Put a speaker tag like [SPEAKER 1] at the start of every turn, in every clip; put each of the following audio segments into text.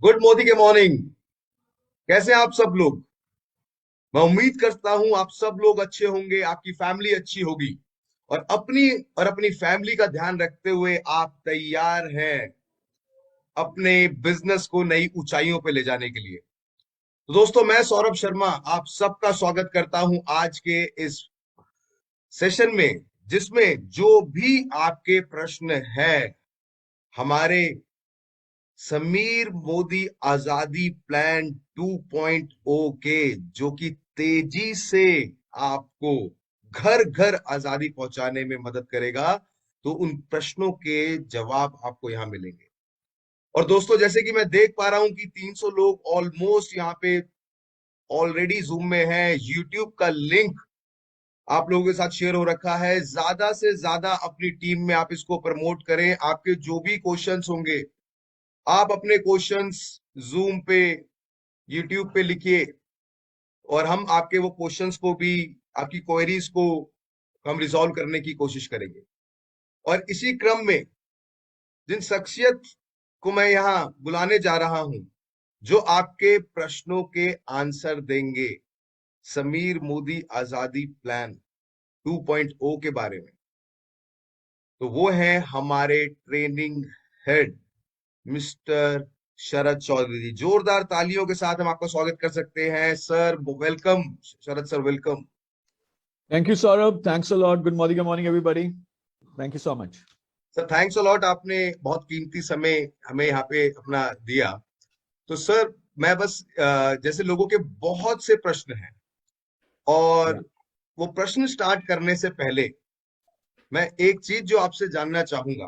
[SPEAKER 1] Good Modi के morning. कैसे हैं आप सब लोग? मैं उम्मीद करता हूं आप सब लोग अच्छे होंगे, आपकी फैमिली अच्छी होगी और अपनी फैमिली का ध्यान रखते हुए आप तैयार हैं अपने बिजनेस को नई ऊंचाइयों पे ले जाने के लिए। तो दोस्तों, मैं सौरभ शर्मा आप सबका स्वागत करता हूं आज के इस सेशन में, जिसमें जो भी आपके प्रश्न हैं हमारे समीर मोदी आजादी प्लान 2.0 के, जो कि तेजी से आपको घर घर आजादी पहुंचाने में मदद करेगा, तो उन प्रश्नों के जवाब आपको यहां मिलेंगे। और दोस्तों, जैसे कि मैं देख पा रहा हूं कि 300 लोग ऑलमोस्ट यहाँ पे ऑलरेडी जूम में हैं। यूट्यूब का लिंक आप लोगों के साथ शेयर हो रखा है। ज्यादा से ज्यादा अपनी टीम में आप इसको प्रमोट करें। आपके जो भी क्वेश्चंस होंगे, आप अपने क्वेश्चंस जूम पे, यूट्यूब पे लिखिए और हम आपके वो क्वेश्चंस को भी, आपकी क्वेरीज को हम रिजॉल्व करने की कोशिश करेंगे। और इसी क्रम में जिन शख्सियत को मैं यहाँ बुलाने जा रहा हूं, जो आपके प्रश्नों के आंसर देंगे समीर मोदी आजादी प्लान 2.0 के बारे में, तो वो है हमारे ट्रेनिंग हेड मिस्टर शरद चौधरी जी। जोरदार तालियों के साथ हम आपका स्वागत कर सकते हैं sir. Welcome Sharad sir, welcome.
[SPEAKER 2] Thank you, Saurabh. Thanks a lot. Good morning, everybody. Thank you so much.
[SPEAKER 1] Sir thanks a lot, आपने बहुत कीमती समय हमें यहाँ पे अपना दिया। तो सर, मैं बस जैसे लोगों के बहुत से प्रश्न हैं
[SPEAKER 2] Yeah.
[SPEAKER 1] और वो प्रश्न स्टार्ट करने से पहले मैं एक चीज जो आपसे जानना चाहूंगा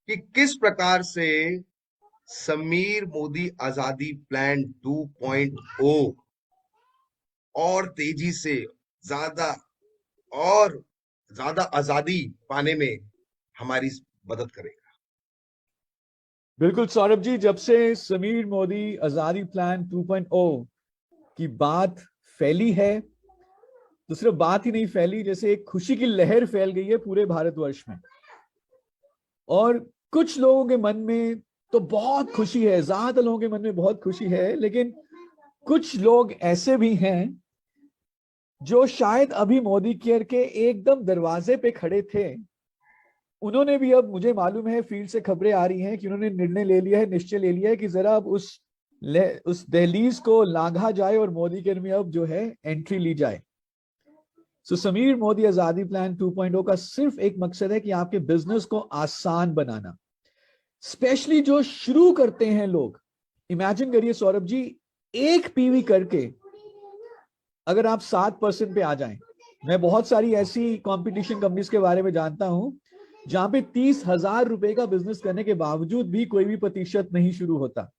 [SPEAKER 1] कि किस प्रकार से समीर मोदी आजादी प्लान 2.0 और तेजी से ज्यादा और ज्यादा आजादी पाने में हमारी मदद करेगा।
[SPEAKER 2] बिल्कुल सौरभ जी, जब से समीर मोदी आजादी प्लान 2.0 की बात फैली है, तो सिर्फ बात ही नहीं फैली, जैसे एक खुशी की लहर फैल गई है पूरे भारतवर्ष में। और कुछ लोगों के मन में तो बहुत खुशी है, ज्यादातर लोगों के मन में बहुत खुशी है, लेकिन कुछ लोग ऐसे भी हैं जो शायद अभी मोदी केयर के एकदम दरवाजे पे खड़े थे। उन्होंने भी, अब मुझे मालूम है, फील्ड से खबरें आ रही हैं कि उन्होंने निर्णय ले लिया है, निश्चय ले लिया है कि जरा अब उस दहलीज को लांघा जाए और मोदी के में अब जो है एंट्री ली जाए। सो समीर मोदी आजादी प्लान 2.0 का सिर्फ एक मकसद है कि आपके बिजनेस को आसान बनाना, स्पेशली जो शुरू करते हैं लोग। इमेजिन करिए सौरभ जी, एक पीवी करके अगर आप 7% पे आ जाएं। मैं बहुत सारी ऐसी कंपटीशन कंपनीज के बारे में जानता हूं जहां पे 30,000 रुपए का बिजनेस करने के बावजूद भी कोई भी प्रतिशत नहीं शुरू होता,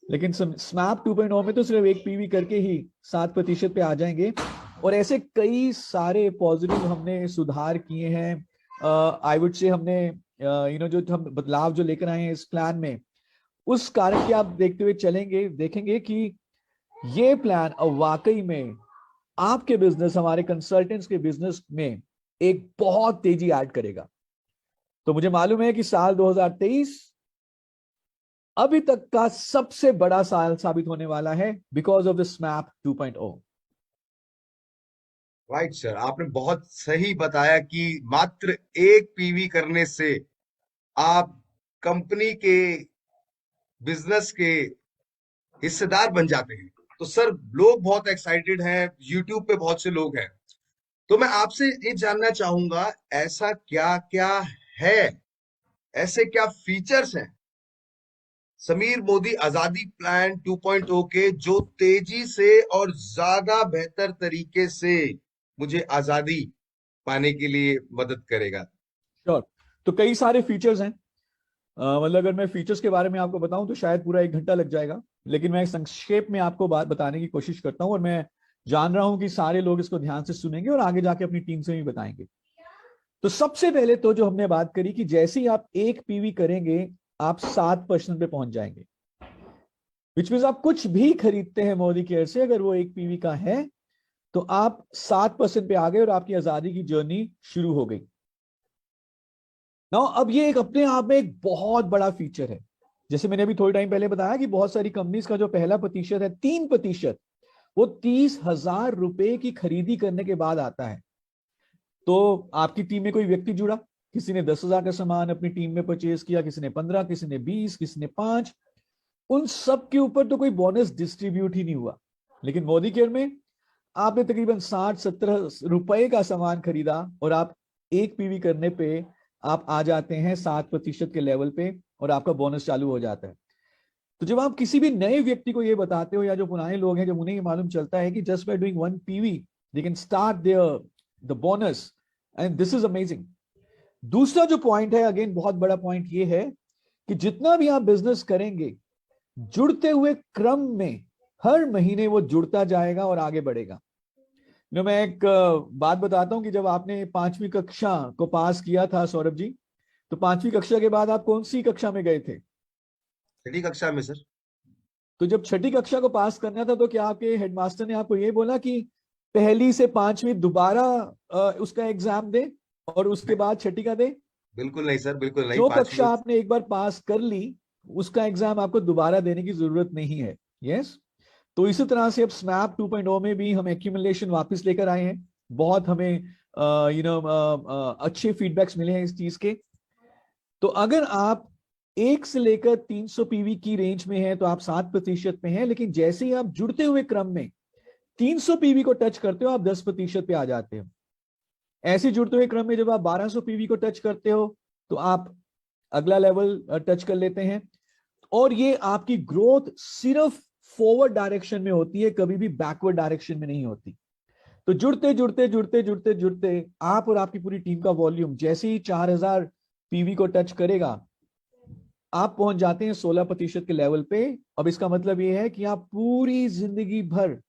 [SPEAKER 2] लेकिन स्मैप 2.0 में तो सिर्फ एक पीवी करके ही 7% पे आ जाएंगे। और ऐसे कई सारे पॉजिटिव हमने सुधार किए हैं। आई वुड से हमने जो हम बदलाव जो लेकर आए हैं इस प्लान में, उस कारण के आप देखते हुए चलेंगे, देखेंगे कि ये प्लान अब वाकई में आपके बिजनेस, हमारे कंसल्टेंट्स के बिजनेस में एक बहुत तेजी ऐड करेगा। तो मुझे मालूम है कि साल 2023 अभी तक का सबसे बड़ा साल साबित होने वाला है बिकॉज ऑफ द स्मैप 2.0।
[SPEAKER 1] राइट सर, आपने बहुत सही बताया कि मात्र एक पीवी करने से आप कंपनी के बिजनेस के हिस्सेदार बन जाते हैं। तो सर, लोग बहुत एक्साइटेड हैं, यूट्यूब पे बहुत से लोग हैं। तो मैं आपसे ये जानना चाहूंगा, ऐसा क्या क्या है, ऐसे क्या फीचर्स हैं समीर मोदी आजादी प्लान 2.0 के, जो तेजी से और ज्यादा बेहतर तरीके से मुझे आजादी पाने के लिए मदद करेगा?
[SPEAKER 2] श्योर। तो कई सारे फीचर्स हैं। मतलब अगर मैं फीचर्स के बारे में आपको बताऊं तो शायद पूरा 1 घंटा लग जाएगा, लेकिन मैं संक्षेप में आपको बात बताने की कोशिश करता हूं। और मैं जान रहा हूं कि सारे लोग इसको ध्यान से सुनेंगे और आगे जाके अपनी टीम से भी बताएंगे। तो सबसे पहले तो जो हमने बात करी कि जैसे ही आप एक पीवी करेंगे, आप 7% पे पहुंच जाएंगे। विच मीन आप कुछ भी खरीदते हैं मोदी केयर से, अगर वो एक पीवी का है, तो आप 7% पे आ गए और आपकी आजादी की जर्नी शुरू हो गई। नाउ अब ये एक अपने आप में एक बहुत बड़ा फीचर है। जैसे मैंने अभी थोड़ी टाइम पहले बताया कि बहुत सारी कंपनीज का जो पहला प्रतिशत है 3%, वो 30,000 रुपए की खरीदी करने के बाद आता है। तो आपकी टीम में कोई व्यक्ति जुड़ा, किसी ने 10,000 का सामान अपनी टीम में परचेज किया, किसी ने 15, किसी ने 20, किसी ने 5, उन सब के ऊपर तो कोई बोनस डिस्ट्रीब्यूट ही नहीं हुआ। लेकिन मोदी केयर में आपने तकरीबन 60-70 रुपए का सामान खरीदा और आप एक पीवी करने पे आप आ जाते हैं 7% के लेवल पे और आपका बोनस चालू हो जाता है। तो जब आप किसी भी नए व्यक्ति को ये बताते हो या जो पुराने लोग हैं, जब उन्हें ये मालूम चलता है कि just by doing 1 PV they can start there the bonus, and this is amazing. दूसरा जो पॉइंट है, अगेन बहुत बड़ा पॉइंट ये है कि जितना भी आप बिजनेस करेंगे, जुड़ते हुए क्रम में हर महीने वो जुड़ता जाएगा और आगे बढ़ेगा। मैं एक बात बताता हूं कि जब आपने 5वीं कक्षा को पास किया था सौरभ जी, तो 5वीं कक्षा के बाद आप कौन सी कक्षा में गए थे?
[SPEAKER 1] 6ठी कक्षा में सर।
[SPEAKER 2] तो जब 6ठी कक्षा को पास करना था तो क्या आपके हेडमास्टर ने आपको ये बोला कि पहली से 5वीं दोबारा उसका एग्जाम दे और उसके बाद 6ठी का दे?
[SPEAKER 1] बिल्कुल नहीं सर, बिल्कुल नहीं।
[SPEAKER 2] जो
[SPEAKER 1] 5वीं
[SPEAKER 2] कक्षा आपने एक बार पास कर ली, उसका एग्जाम आपको दोबारा देने की जरूरत नहीं है। यस। तो इसी तरह से अब स्नैप 2.0 में भी हम एक्यूमुलेशन वापस लेकर आए हैं। बहुत हमें अच्छे फीडबैक्स मिले हैं इस चीज के। तो अगर आप 1 से लेकर 300 पीवी की रेंज में है तो आप 7% में हैं, लेकिन जैसे ही आप जुड़ते हुए क्रम में 300 पीवी को टच करते हो, आप 10% पे आ जाते हो। ऐसे जुड़ते हुए क्रम में जब आप 1200 पीवी को टच करते हो तो आप अगला लेवल टच कर लेते हैं। और ये आपकी ग्रोथ सिर्फ फॉरवर्ड डायरेक्शन में होती है, कभी भी बैकवर्ड डायरेक्शन में नहीं होती। तो जुड़ते जुड़ते जुड़ते जुड़ते जुड़ते आप और आपकी पूरी टीम का वॉल्यूम जैसे ही 4000 पीवी को टच करेगा, आप पहुंच जाते हैं 16% के लेवल पे। अब इसका मतलब यह है कि आप पूरी जिंदगी भर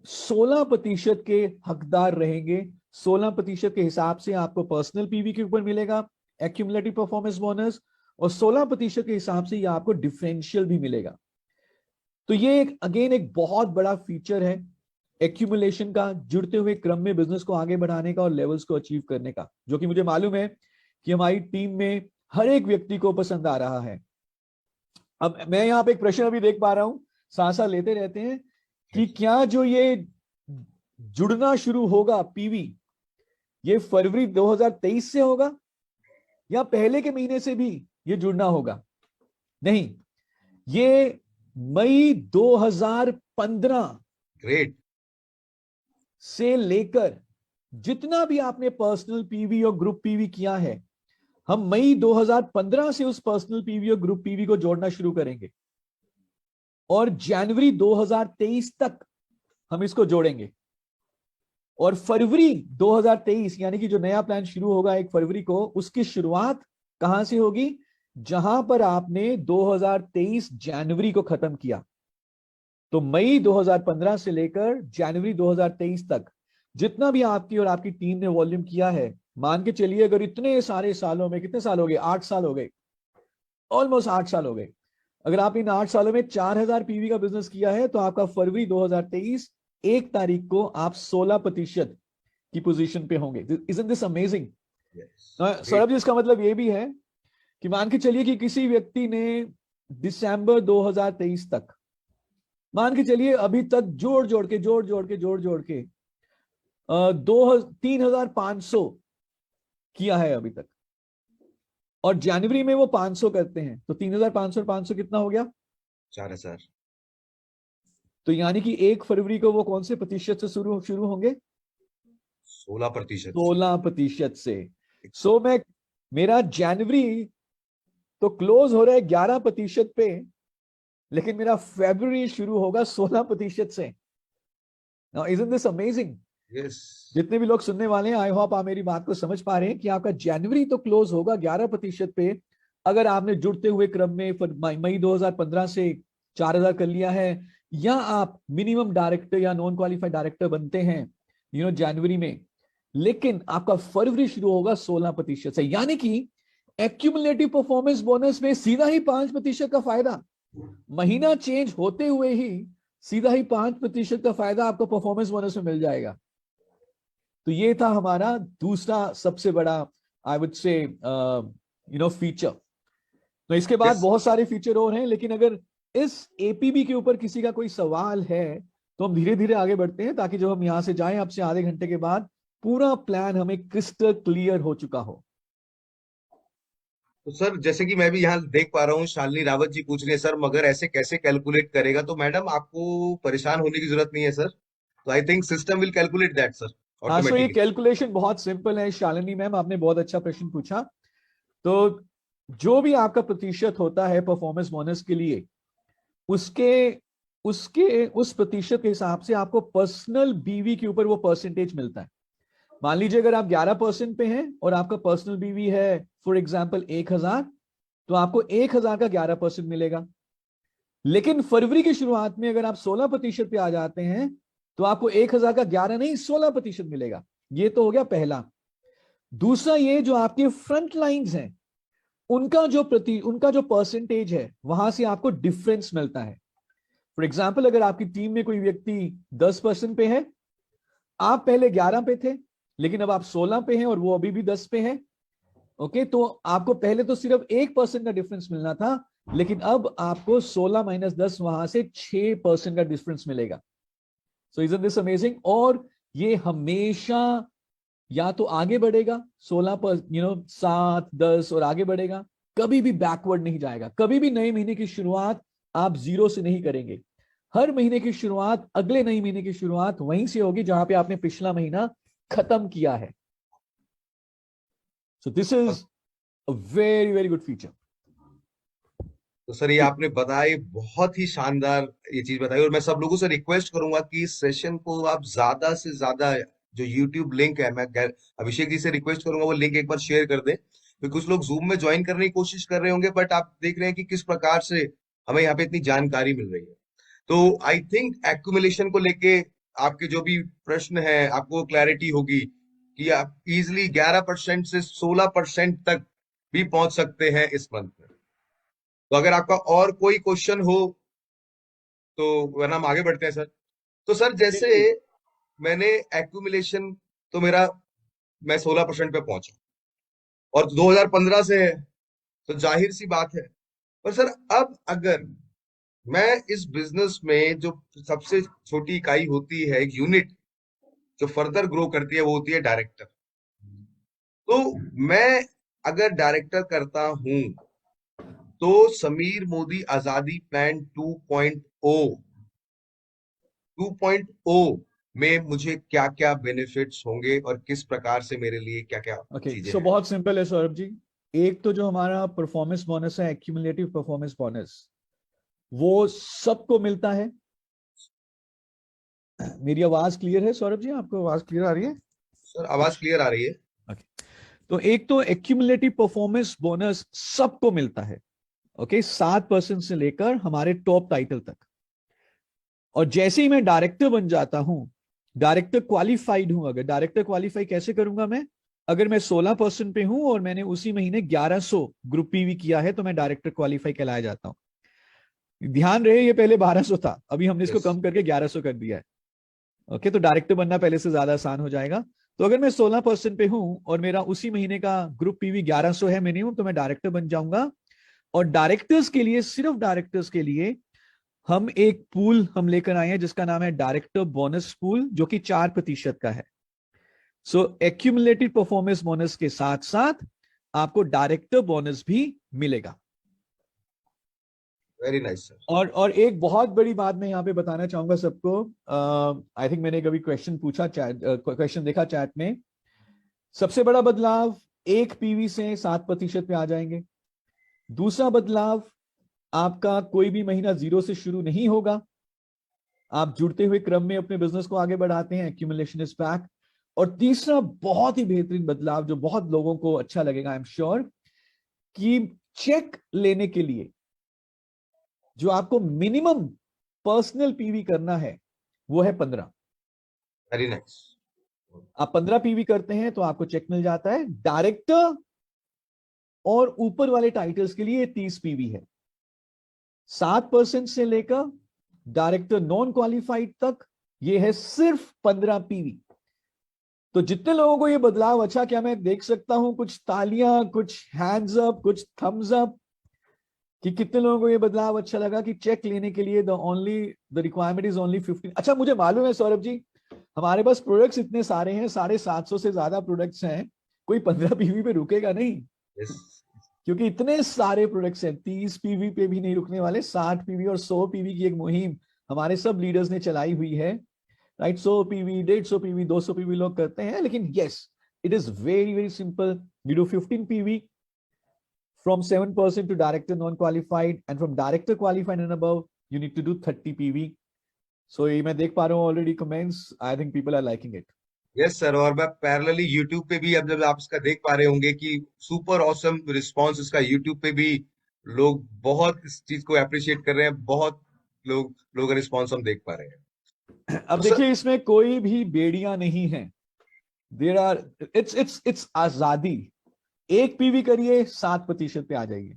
[SPEAKER 2] 16% के हकदार रहेंगे। 16% के हिसाब से आपको पर्सनल पीवी के ऊपर मिलेगा एक्यूमुलेटिव परफॉर्मेंस बोनस, और 16% के हिसाब से ये आपको डिफरेंशियल भी मिलेगा। तो ये एक अगेन एक बहुत बड़ा फीचर है एक्यूमुलेशन का, जुड़ते हुए क्रम में बिजनेस को आगे बढ़ाने का और लेवल्स को अचीव करने का, जो कि मुझे मालूम है कि हमारी टीम में हर एक व्यक्ति को पसंद आ रहा है। अब मैं यहां पे एक प्रश्न अभी देख पा रहा हूं, सांसा लेते रहते हैं कि क्या जो ये जुड़ना शुरू होगा पीवी, ये फरवरी 2023 से होगा या पहले के महीने से भी ये जुड़ना होगा? नहीं, ये मई 2015
[SPEAKER 1] ग्रेट
[SPEAKER 2] से लेकर जितना भी आपने पर्सनल पीवी और ग्रुप पीवी किया है, हम मई 2015 से उस पर्सनल पीवी और ग्रुप पीवी को जोड़ना शुरू करेंगे और जनवरी 2023 तक हम इसको जोड़ेंगे। और फरवरी 2023 यानी कि जो नया प्लान शुरू होगा 1 फरवरी को, उसकी शुरुआत कहां से होगी? जहां पर आपने 2023 जनवरी को खत्म किया। तो मई 2015 से लेकर जनवरी 2023 तक जितना भी आपकी और आपकी टीम ने वॉल्यूम किया है, मान के चलिए अगर इतने सारे सालों में, कितने साल हो गए? 8 साल हो गए, ऑलमोस्ट 8 साल हो गए। अगर आप इन 8 सालों में 4000 पीवी का बिजनेस किया है तो आपका फरवरी 2023 1 तारीख को आप 16% की पोजीशन पे होंगे। Isn't this amazing? Saurabh ji, इसका मतलब ये भी है कि मान के चलिए कि किसी व्यक्ति ने दिसंबर 2023 तक, मान के चलिए अभी तक जोड़ जोड़ के 3,500 किया है अभी तक, और जनवरी में वो 500 करते हैं, तो 3,500 और 500 कितना हो गया?
[SPEAKER 1] 4000।
[SPEAKER 2] तो यानी कि 1 फरवरी को वो कौन से प्रतिशत से शुरू होंगे?
[SPEAKER 1] 16%।
[SPEAKER 2] 16% से। सो मेरा जनवरी तो क्लोज हो रहा है 11% पे, लेकिन मेरा फरवरी शुरू होगा 16% से। Now isn't this amazing?
[SPEAKER 1] Yes.
[SPEAKER 2] जितने भी लोग सुनने वाले हैं, आई होप आप मेरी बात को समझ पा रहे हैं कि आपका जनवरी तो क्लोज होगा 11% पे, अगर आपने जुड़ते हुए क्रम में मई 2015 से 4000 कर लिया है, या आप मिनिमम डायरेक्टर या नॉन क्वालिफाइड डायरेक्टर बनते हैं जनवरी में, लेकिन आपका फरवरी शुरू होगा 16% से। यानी कि एक्यूमुलेटिव परफॉर्मेंस बोनस में सीधा ही 5% का फायदा, महीना चेंज होते हुए ही सीधा ही 5% का फायदा आपको परफॉर्मेंस बोनस में मिल जाएगा। तो ये था हमारा दूसरा सबसे बड़ा, आई वुड से फीचर। तो इसके बाद
[SPEAKER 1] Yes.
[SPEAKER 2] बहुत सारे फीचर और हैं, लेकिन अगर इस एपीबी के ऊपर किसी का कोई सवाल है तो हम धीरे धीरे आगे बढ़ते हैं, ताकि जब हम यहां से जाएं आपसे आधे घंटे के बाद पूरा प्लान हमें क्रिस्टल क्लियर हो चुका हो।
[SPEAKER 1] तो सर जैसे कि मैं भी यहाँ देख पा रहा हूँ, शालिनी रावत जी पूछ रही है सर मगर ऐसे कैसे कैलकुलेट करेगा, तो मैडम आपको परेशान होने की जरूरत नहीं है सर। तो I think system will calculate that sir
[SPEAKER 2] हाँ, सो ये
[SPEAKER 1] ऑटोमेटिकली।
[SPEAKER 2] कैलकुलेशन बहुत सिंपल है शालिनी मैम, आपने बहुत अच्छा प्रश्न पूछा। तो जो भी आपका प्रतिशत होता है परफॉर्मेंस बोनस के लिए, उसके उसके उस प्रतिशत के हिसाब से आपको पर्सनल बीवी के ऊपर वो परसेंटेज मिलता है। मान लीजिए अगर आप 11% पे हैं और आपका पर्सनल बीवी है फॉर एग्जांपल 1000, तो आपको 1000 का 11% मिलेगा। लेकिन फरवरी की शुरुआत में अगर आप 16% पे आ जाते हैं तो आपको 1000 का 11 नहीं 16% मिलेगा। ये तो हो गया पहला। दूसरा, ये जो आपके फ्रंट लाइंस हैं उनका जो परसेंटेज है वहां से आपको डिफरेंस मिलता है। फॉर एग्जाम्पल अगर आपकी टीम में कोई व्यक्ति 10% पे है, आप पहले 11 पे थे लेकिन अब आप 16 पे हैं और वो अभी भी 10 पे है, ओके, तो आपको पहले तो सिर्फ 1% का डिफरेंस मिलना था, लेकिन अब आपको 16 - 10 वहां से 6% का डिफरेंस मिलेगा। सो इजंट दिस अमेजिंग? और ये हमेशा या तो आगे बढ़ेगा 16 पर 7 10 और आगे बढ़ेगा, कभी भी बैकवर्ड नहीं जाएगा। कभी भी नए महीने की शुरुआत आप 0 से नहीं करेंगे। हर महीने की शुरुआत, अगले नए महीने की शुरुआत वहीं से होगी जहां पे आपने पिछला महीना खत्म किया है। So this is a very very good feature.
[SPEAKER 1] तो सर ये आपने बताई, बहुत ही शानदार ये चीज बताई, और मैं सब लोगों से रिक्वेस्ट करूंगा कि इस सेशन को आप ज्यादा से ज्यादा, जो यूट्यूब लिंक है, मैं अभिषेक जी से रिक्वेस्ट करूंगा वो लिंक एक बार शेयर कर दें, क्योंकि कुछ लोग जूम में ज्वाइन करने की कोशिश कर रहे होंगे, बट आप देख रहे हैं कि किस प्रकार से हमें यहाँ पे इतनी जानकारी मिल रही है। तो आई थिंक एक्यूमुलेशन को लेके आपके जो भी प्रश्न है आपको क्लैरिटी होगी कि आप इजिली 11% से 16% तक भी पहुंच सकते हैं इस मंथ में। तो अगर आपका और कोई क्वेश्चन हो तो वरना हम आगे बढ़ते हैं सर। तो सर जैसे मैंने एक्यूमुलेशन, तो मेरा मैं 16% पे पहुंचा और 2015 से है, तो जाहिर सी बात है। पर सर अब अगर मैं इस बिजनेस में, जो सबसे छोटी इकाई होती है, एक यूनिट जो फर्दर ग्रो करती है, वो होती है डायरेक्टर। तो मैं अगर डायरेक्टर करता हूं तो समीर मोदी आजादी प्लान 2.0 में मुझे क्या क्या बेनिफिट्स होंगे और किस प्रकार से मेरे लिए क्या क्या
[SPEAKER 2] ओके,
[SPEAKER 1] चीजें
[SPEAKER 2] सो
[SPEAKER 1] हैं।
[SPEAKER 2] बहुत सिंपल है सौरभ जी। एक तो जो हमारा परफॉर्मेंस बोनस है, एक्यूमुलेटिव परफॉर्मेंस बोनस, वो सबको मिलता है। मेरी आवाज क्लियर है सौरभ जी? आपको आवाज क्लियर आ रही है?
[SPEAKER 1] सर आवाज क्लियर आ रही है।
[SPEAKER 2] ओके, तो एक तो एक्यूमुलेटिव परफॉर्मेंस बोनस सबको मिलता है, ओके, 7% से लेकर हमारे टॉप टाइटल तक। और जैसे ही मैं डायरेक्टर बन जाता हूं, डायरेक्टर क्वालिफाइड हूं, अगर डायरेक्टर क्वालिफाई कैसे करूंगा मैं? अगर मैं 16% पे हूं और मैंने उसी महीने 1100 ग्रुप पीवी किया है तो मैं डायरेक्टर क्वालिफाई कहलाया जाता हूं। ध्यान रहे, ये पहले 1200 था, अभी हमने इसको
[SPEAKER 1] यस।
[SPEAKER 2] कम करके 1100 कर दिया है। ओके, तो डायरेक्टर बनना पहले से ज्यादा आसान हो जाएगा। तो अगर मैं 16% पे हूं और मेरा उसी महीने का ग्रुप पीवी 1100 है मिनिमम, तो मैं डायरेक्टर बन जाऊंगा। और डायरेक्टर्स के लिए, सिर्फ डायरेक्टर्स के लिए हम एक पूल हम लेकर आए हैं जिसका नाम है डायरेक्टर बोनस पूल, जो कि 4% का है। सो एक्यूमुलेटेड परफॉर्मेंस बोनस के साथ साथ आपको डायरेक्टर बोनस भी मिलेगा।
[SPEAKER 1] Very nice sir.
[SPEAKER 2] और एक बहुत बड़ी बात मैं यहाँ पे बताना चाहूंगा सबको। आई थिंक मैंने कभी क्वेश्चन पूछा, चैट क्वेश्चन देखा चैट में। सबसे बड़ा बदलाव, 1 पीवी से 7% पे आ जाएंगे। दूसरा बदलाव, आपका कोई भी महीना 0 से शुरू नहीं होगा, आप जुड़ते हुए क्रम में अपने बिजनेस को आगे बढ़ाते हैं, एक्यूमुलेशन इज बैक। और तीसरा बहुत ही बेहतरीन बदलाव जो बहुत लोगों को अच्छा लगेगा, आई एम श्योर, कि चेक लेने के लिए जो आपको मिनिमम पर्सनल पीवी करना है वो है 15।
[SPEAKER 1] Very nice.
[SPEAKER 2] आप 15 पीवी करते हैं तो आपको चेक मिल जाता है। डायरेक्टर और ऊपर वाले टाइटल्स के लिए 30 पीवी है। 7% से लेकर डायरेक्टर नॉन क्वालिफाइड तक ये है सिर्फ 15 पीवी। तो जितने लोगों को ये बदलाव अच्छा, क्या मैं देख सकता हूं कुछ तालियां, कुछ हैंड्स अप, कुछ थम्स अप? कि कितने लोगों को ये बदलाव अच्छा लगा कि चेक लेने के लिए द रिक्वायरमेंट इज ओनली 15। अच्छा, मुझे मालूम है सौरभ जी, हमारे पास प्रोडक्ट्स इतने सारे हैं, 750 से ज्यादा प्रोडक्ट्स हैं, कोई 15 पीवी पे रुकेगा नहीं,
[SPEAKER 1] यस
[SPEAKER 2] क्योंकि इतने सारे प्रोडक्ट्स हैं। 30 पीवी पे भी नहीं रुकने वाले, 60 पीवी और 100 पीवी की एक मुहिम हमारे सब लीडर्स ने चलाई हुई है, राइट। 100 पीवी, 150 पीवी, 200 पीवी लोग करते हैं, लेकिन yes, it is very very simple. You do 15 PV from 7% to director non-qualified, and from director qualified and above you need to do 30 PV. So ये मैं देख पा रहा हूँ already comments, I think people are liking it.
[SPEAKER 1] Yes sir, और मैं parallelly YouTube पे भी, अब जब आप इसका देख पा रहे होंगे कि सुपर ऑसम रिस्पांस इसका यूट्यूब पे भी, लोग बहुत इस चीज को अप्रिशिएट कर रहे हैं, बहुत लोग का रिस्पांस हम देख पा रहे हैं।
[SPEAKER 2] अब
[SPEAKER 1] तो सर,
[SPEAKER 2] देखिए, इसमें कोई भी बेड़ियां नहीं है। देर आर, इट्स आजादी। एक पीवी करिए, 7% पे आ जाइए,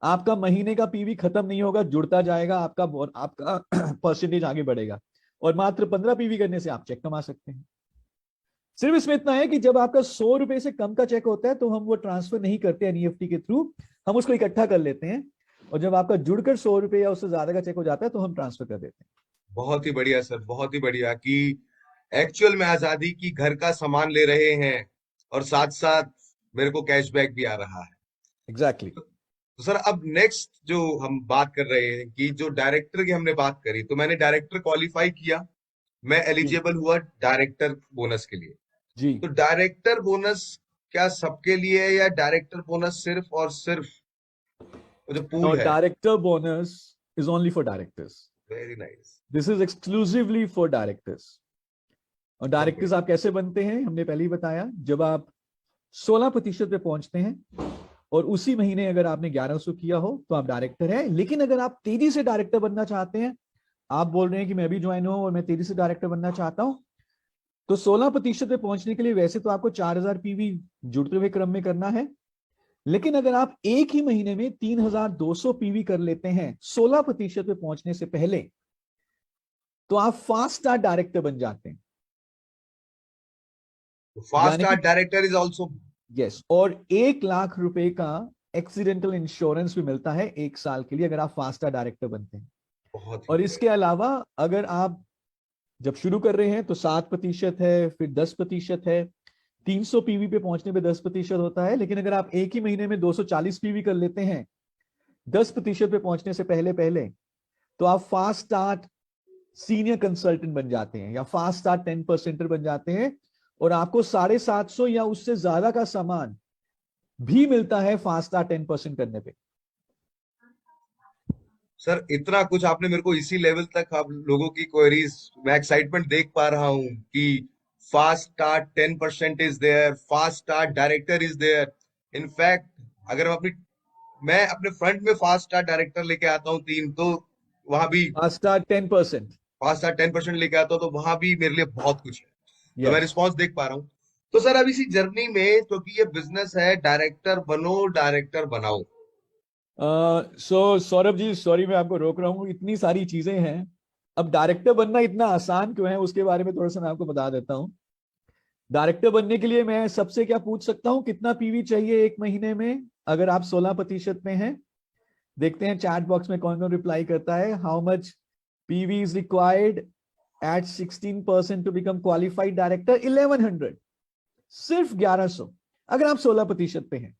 [SPEAKER 2] आपका महीने का पीवी खत्म नहीं होगा, जुड़ता जाएगा, आपका परसेंटेज आगे बढ़ेगा, और मात्र 15 पीवी करने से आप चेक कमा सकते हैं। सिर्फ इसमें इतना है कि जब आपका 100 रुपए से कम का चेक होता है तो हम वो ट्रांसफर नहीं करते एनईएफटी के थ्रू, हम उसको इकट्ठा कर लेते हैं, और जब आपका जुड़कर 100 रुपए या उससे ज्यादा का चेक हो जाता है तो हम ट्रांसफर कर देते हैं।
[SPEAKER 1] बहुत ही बढ़िया सर, बहुत ही बढ़िया कि एक्चुअल में आजादी की घर का सामान ले रहे हैं और साथ साथ मेरे को कैशबैक भी आ रहा है।
[SPEAKER 2] Exactly exactly.
[SPEAKER 1] तो सर, अब नेक्स्ट जो हम बात कर रहे हैं कि जो डायरेक्टर की हमने बात करी, तो मैंने डायरेक्टर क्वालिफाई किया, मैं
[SPEAKER 2] जी
[SPEAKER 1] एलिजिबल हुआ डायरेक्टर बोनस के लिए।
[SPEAKER 2] जी।
[SPEAKER 1] तो डायरेक्टर बोनस क्या सबके लिए है, या डायरेक्टर बोनस सिर्फ और सिर्फ वो जो
[SPEAKER 2] नो,
[SPEAKER 1] पूल है?
[SPEAKER 2] Director bonus is only for directors.
[SPEAKER 1] Very nice.
[SPEAKER 2] This is exclusively for directors. और
[SPEAKER 1] बहुत
[SPEAKER 2] डायरेक्टर्स
[SPEAKER 1] बढ़िया।
[SPEAKER 2] आप कैसे बनते हैं, हमने पहले ही बताया, जब आप 16% पे पहुंचते हैं और उसी महीने अगर आपने 1100 किया हो तो आप डायरेक्टर हैं। लेकिन अगर आप तेजी से डायरेक्टर बनना चाहते हैं, आप बोल रहे हैं कि मैं भी ज्वाइन हूं और मैं तेजी से डायरेक्टर बनना चाहता हूं, तो 16% पे पहुंचने के लिए वैसे तो आपको 4000 पीवी जुड़ते हुए क्रम में करना है, लेकिन अगर आप एक ही महीने में 3200 पीवी कर लेते हैं 16% पे पहुंचने से पहले, तो आप फास्ट स्टार डायरेक्टर बन जाते हैं।
[SPEAKER 1] फास्ट
[SPEAKER 2] यानी कि
[SPEAKER 1] star director is also.
[SPEAKER 2] Yes, और 1 लाख रुपए का एक्सीडेंटल इंश्योरेंस भी मिलता है 1 साल के लिए अगर आप फास्ट स्टार डायरेक्टर बनते हैं।
[SPEAKER 1] बहुत ही
[SPEAKER 2] और
[SPEAKER 1] बढ़िया।
[SPEAKER 2] इसके अलावा अगर आप जब शुरू कर रहे हैं तो 7% है, फिर 10% है, 300 पीवी पे पहुंचने पे 10% होता है। लेकिन अगर आप एक ही महीने में 240 पीवी कर लेते हैं 10% पे पहुंचने से पहले पहले, तो आप फास्ट स्टार्ट सीनियर कंसल्टेंट बन जाते हैं, या फास्ट स्टार्ट 10%er बन जाते हैं, और आपको 750 या उससे ज्यादा का सामान भी मिलता है फास्ट स्टार्ट 10% करने पे।
[SPEAKER 1] सर, इतना कुछ आपने मेरे को इसी लेवल तक, आप लोगों की क्वेरीज, मैं एक्साइटमेंट देख पा रहा हूँ कि fast start 10% is there, fast start director is there. In fact अगर मैं अपने फ्रंट में फास्ट स्टार्ट डायरेक्टर लेके आता हूँ तीन, तो वहां भी
[SPEAKER 2] फास्ट स्टार्ट 10%।
[SPEAKER 1] फास्ट स्टार्ट 10% लेके आता हूँ, तो वहां भी मेरे लिए बहुत कुछ है। तो मैं
[SPEAKER 2] यस।
[SPEAKER 1] रिस्पॉन्स देख पा रहा हूँ। तो सर, अब इसी जर्नी में, क्योंकि ये बिजनेस है, डायरेक्टर बनो डायरेक्टर बनाओ।
[SPEAKER 2] सो सौरभ जी, सॉरी मैं आपको रोक रहा हूँ, इतनी सारी चीजें हैं। अब डायरेक्टर बनना इतना आसान क्यों है उसके बारे में थोड़ा सा मैं आपको बता देता हूँ। डायरेक्टर बनने के लिए मैं सबसे क्या पूछ सकता हूँ, कितना पीवी चाहिए एक महीने में? अगर आप 16% में हैं, देखते हैं चैट बॉक्स में कौन कौन रिप्लाई करता है। How much PV is required at 16% to become qualified director? 1100, सिर्फ 1100 अगर आप 16% पे हैं,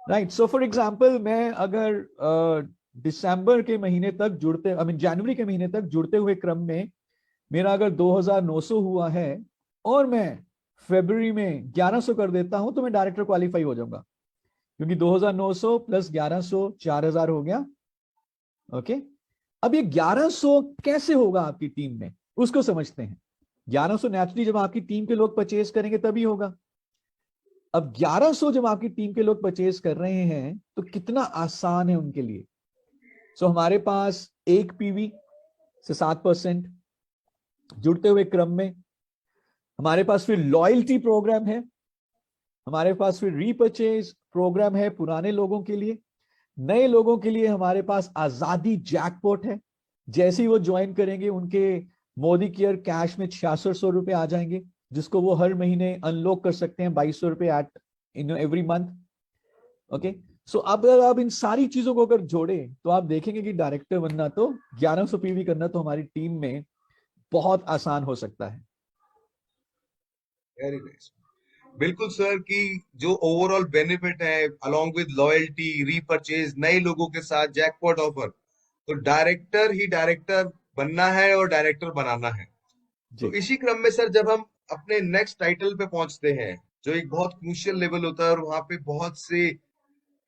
[SPEAKER 2] राइट। सो फॉर एग्जाम्पल, मैं अगर दिसंबर के महीने तक जुड़ते, आई मीन जनवरी के महीने तक जुड़ते हुए क्रम में मेरा अगर 2900 हुआ है और मैं फरवरी में 1100 कर देता हूं, तो मैं डायरेक्टर क्वालिफाई हो जाऊंगा, क्योंकि 2900 प्लस 1100 4000 हो गया। ओके, अब ये 1100 कैसे होगा आपकी टीम में, उसको समझते हैं। 1100 नेचुरली जब आपकी टीम के लोग परचेज करेंगे तभी होगा। अब 1100 जब आपकी टीम के लोग परचेज कर रहे हैं तो कितना आसान है उनके लिए। सो हमारे पास एक पीवी से 7% जुड़ते हुए क्रम में, हमारे पास फिर लॉयल्टी प्रोग्राम है, हमारे पास फिर रीपर्चेज प्रोग्राम है पुराने लोगों के लिए। नए लोगों के लिए हमारे पास आजादी जैकपॉट है, जैसे ही वो ज्वाइन करेंगे उनके मोदी केयर कैश में 6600 रुपए आ जाएंगे, जिसको वो हर महीने अनलॉक कर सकते हैं, 2200 रुपए at in every month. Okay, so अब अगर आप इन सारी चीजों को अगर जोड़े तो आप देखेंगे कि डायरेक्टर बनना तो 1100 पीवी करना तो हमारी टीम में बहुत आसान हो सकता है।
[SPEAKER 1] Very nice. बिल्कुल सर, कि जो ओवरऑल बेनिफिट है अलोंग विद लॉयल्टी, रीपरचेज, नए लोगों के साथ जैकपॉट ऑफर, तो डायरेक्टर ही डायरेक्टर बनना है और डायरेक्टर बनाना है। तो
[SPEAKER 2] जी,
[SPEAKER 1] इसी क्रम में सर जब हम अपने नेक्स्ट टाइटल पे पहुंचते हैं, जो एक बहुत क्रूशियल लेवल होता है और वहां पे बहुत से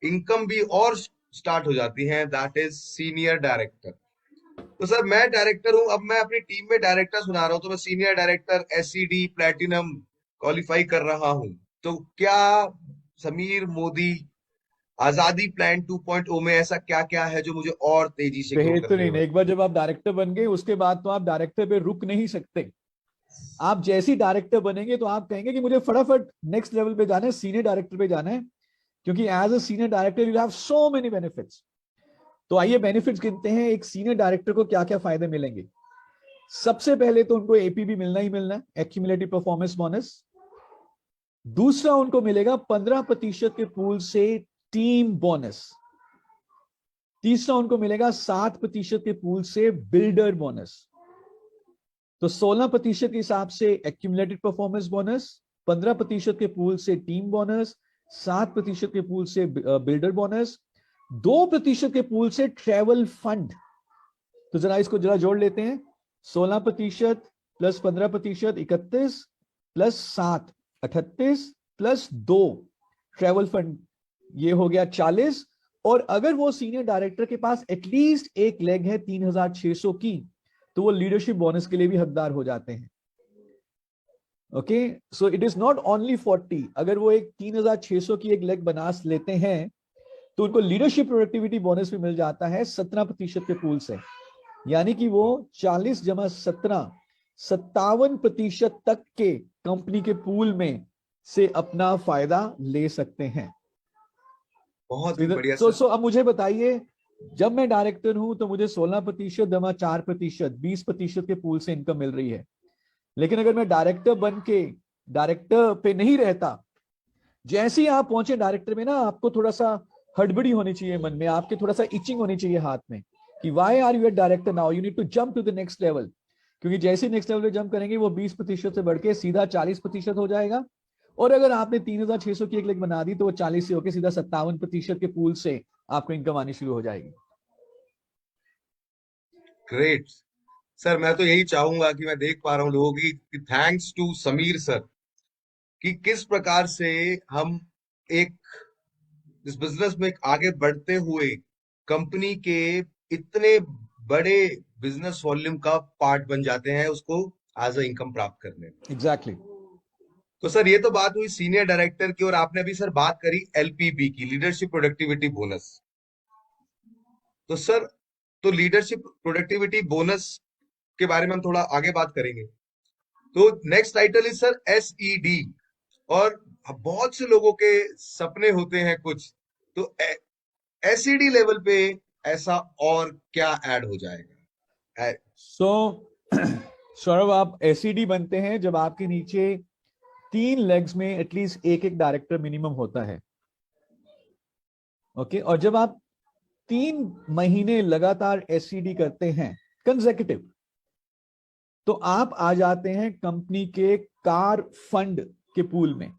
[SPEAKER 1] इनकम भी और स्टार्ट हो जाती हैं, दैट इज सीनियर डायरेक्टर। तो सर मैं डायरेक्टर हूं, अब मैं अपनी टीम में डायरेक्टर सुना रहा हूं, तो मैं senior director SCD platinum qualify कर रहा हूं। तो क्या समीर मोदी आजादी प्लान 2.0 में ऐसा क्या क्या है जो मुझे और तेजी से ग्रो करने
[SPEAKER 2] बेहतरीन।
[SPEAKER 1] में?
[SPEAKER 2] एक बार जब आप डायरेक्टर बन गए उसके बाद तो आप डायरेक्टर पे रुक नहीं सकते। आप जैसे ही डायरेक्टर बनेंगे तो आप कहेंगे कि मुझे फटाफट नेक्स्ट लेवल पे जाना है, सीनियर डायरेक्टर पे जाना है, क्योंकि as a senior director you have so many benefits. तो आइए बेनिफिट्स गिनते हैं, एक सीनियर डायरेक्टर को क्या क्या फायदे मिलेंगे। सबसे पहले तो उनको एपीबी मिलना ही मिलना है, एक्यूमुलेटिव परफॉर्मेंस बोनस। दूसरा उनको मिलेगा 15% के पूल से टीम बोनस। तीसरा उनको मिलेगा 7% के पूल से बिल्डर बोनस। तो 16% के हिसाब से एक्यूमुलेटेड परफॉर्मेंस बोनस, 15% के पूल से टीम बोनस, 7% के पूल से बिल्डर बोनस, 2% के पूल से ट्रेवल फंड। तो जरा इसको जरा जोड़ लेते हैं, 16% plus 15% 31, plus 7 38, plus 2 travel fund, ये हो गया 40। और अगर वो सीनियर डायरेक्टर के पास एटलीस्ट एक लेग है 3600 की, तो वो लीडरशिप बोनस के लिए भी हकदार हो जाते हैं। Okay, so it is not only 40, अगर वो एक 3600 की एक लेग बना लेते हैं तो उनको लीडरशिप प्रोडक्टिविटी बोनस भी मिल जाता है 17% के पूल से। यानी कि वो 40 जमा 17 57% तक के कंपनी के पूल में से अपना फायदा ले सकते हैं।
[SPEAKER 1] बहुत
[SPEAKER 2] तो
[SPEAKER 1] ही
[SPEAKER 2] इधर
[SPEAKER 1] बढ़िया
[SPEAKER 2] सो
[SPEAKER 1] सर।
[SPEAKER 2] सो अब मुझे बताइए, जब मैं डायरेक्टर हूं तो मुझे 16% जमा 4% 20% के पूल से इनकम मिल रही है। लेकिन अगर मैं डायरेक्टर बन के डायरेक्टर पे नहीं रहता, जैसे ही आप पहुंचे डायरेक्टर में ना, आपको थोड़ा सा हड़बड़ी होनी चाहिए मन में, आपके थोड़ा सा इचिंग होनी चाहिए हाथ में कि why are you director now, you need to jump to the next level. क्योंकि जैसे नेक्स्ट लेवल पे जंप करेंगे वो 20% से बढ़ के सीधा 40% हो जाएगा। और अगर आपने 3600 की एक लेग बना दी तो वो 40 से होकर सीधा 57% के पूल से आपको इनकम आनी शुरू हो जाएगी।
[SPEAKER 1] ग्रेट सर, मैं तो यही चाहूंगा कि मैं देख पा रहा हूँ लोगों की थैंक्स टू समीर सर, कि किस प्रकार से हम एक इस बिजनेस में आगे बढ़ते हुए कंपनी के इतने बड़े बिजनेस वॉल्यूम का पार्ट बन जाते हैं, उसको एज अ इनकम प्राप्त करने में।
[SPEAKER 2] एग्जैक्टली।
[SPEAKER 1] तो सर ये तो बात हुई सीनियर डायरेक्टर की, और आपने अभी सर बात करी एलपीबी की, लीडरशिप प्रोडक्टिविटी बोनस। तो सर, तो लीडरशिप प्रोडक्टिविटी बोनस के बारे में हम थोड़ा आगे बात करेंगे। तो next title is sir SED. और बहुत से लोगों के सपने होते हैं कुछ, तो एसईडी लेवल पे ऐसा और क्या ऐड हो जाएगा?
[SPEAKER 2] सो सौरभ, आप एसईडी बनते हैं जब आपके नीचे 3 लेग्स में एटलीस्ट एक एक डायरेक्टर मिनिमम होता है। ओके, और जब आप 3 महीने लगातार एससीडी करते हैं कंसेक्यूटिव, तो आप आ जाते हैं कंपनी के कार फंड के पूल में।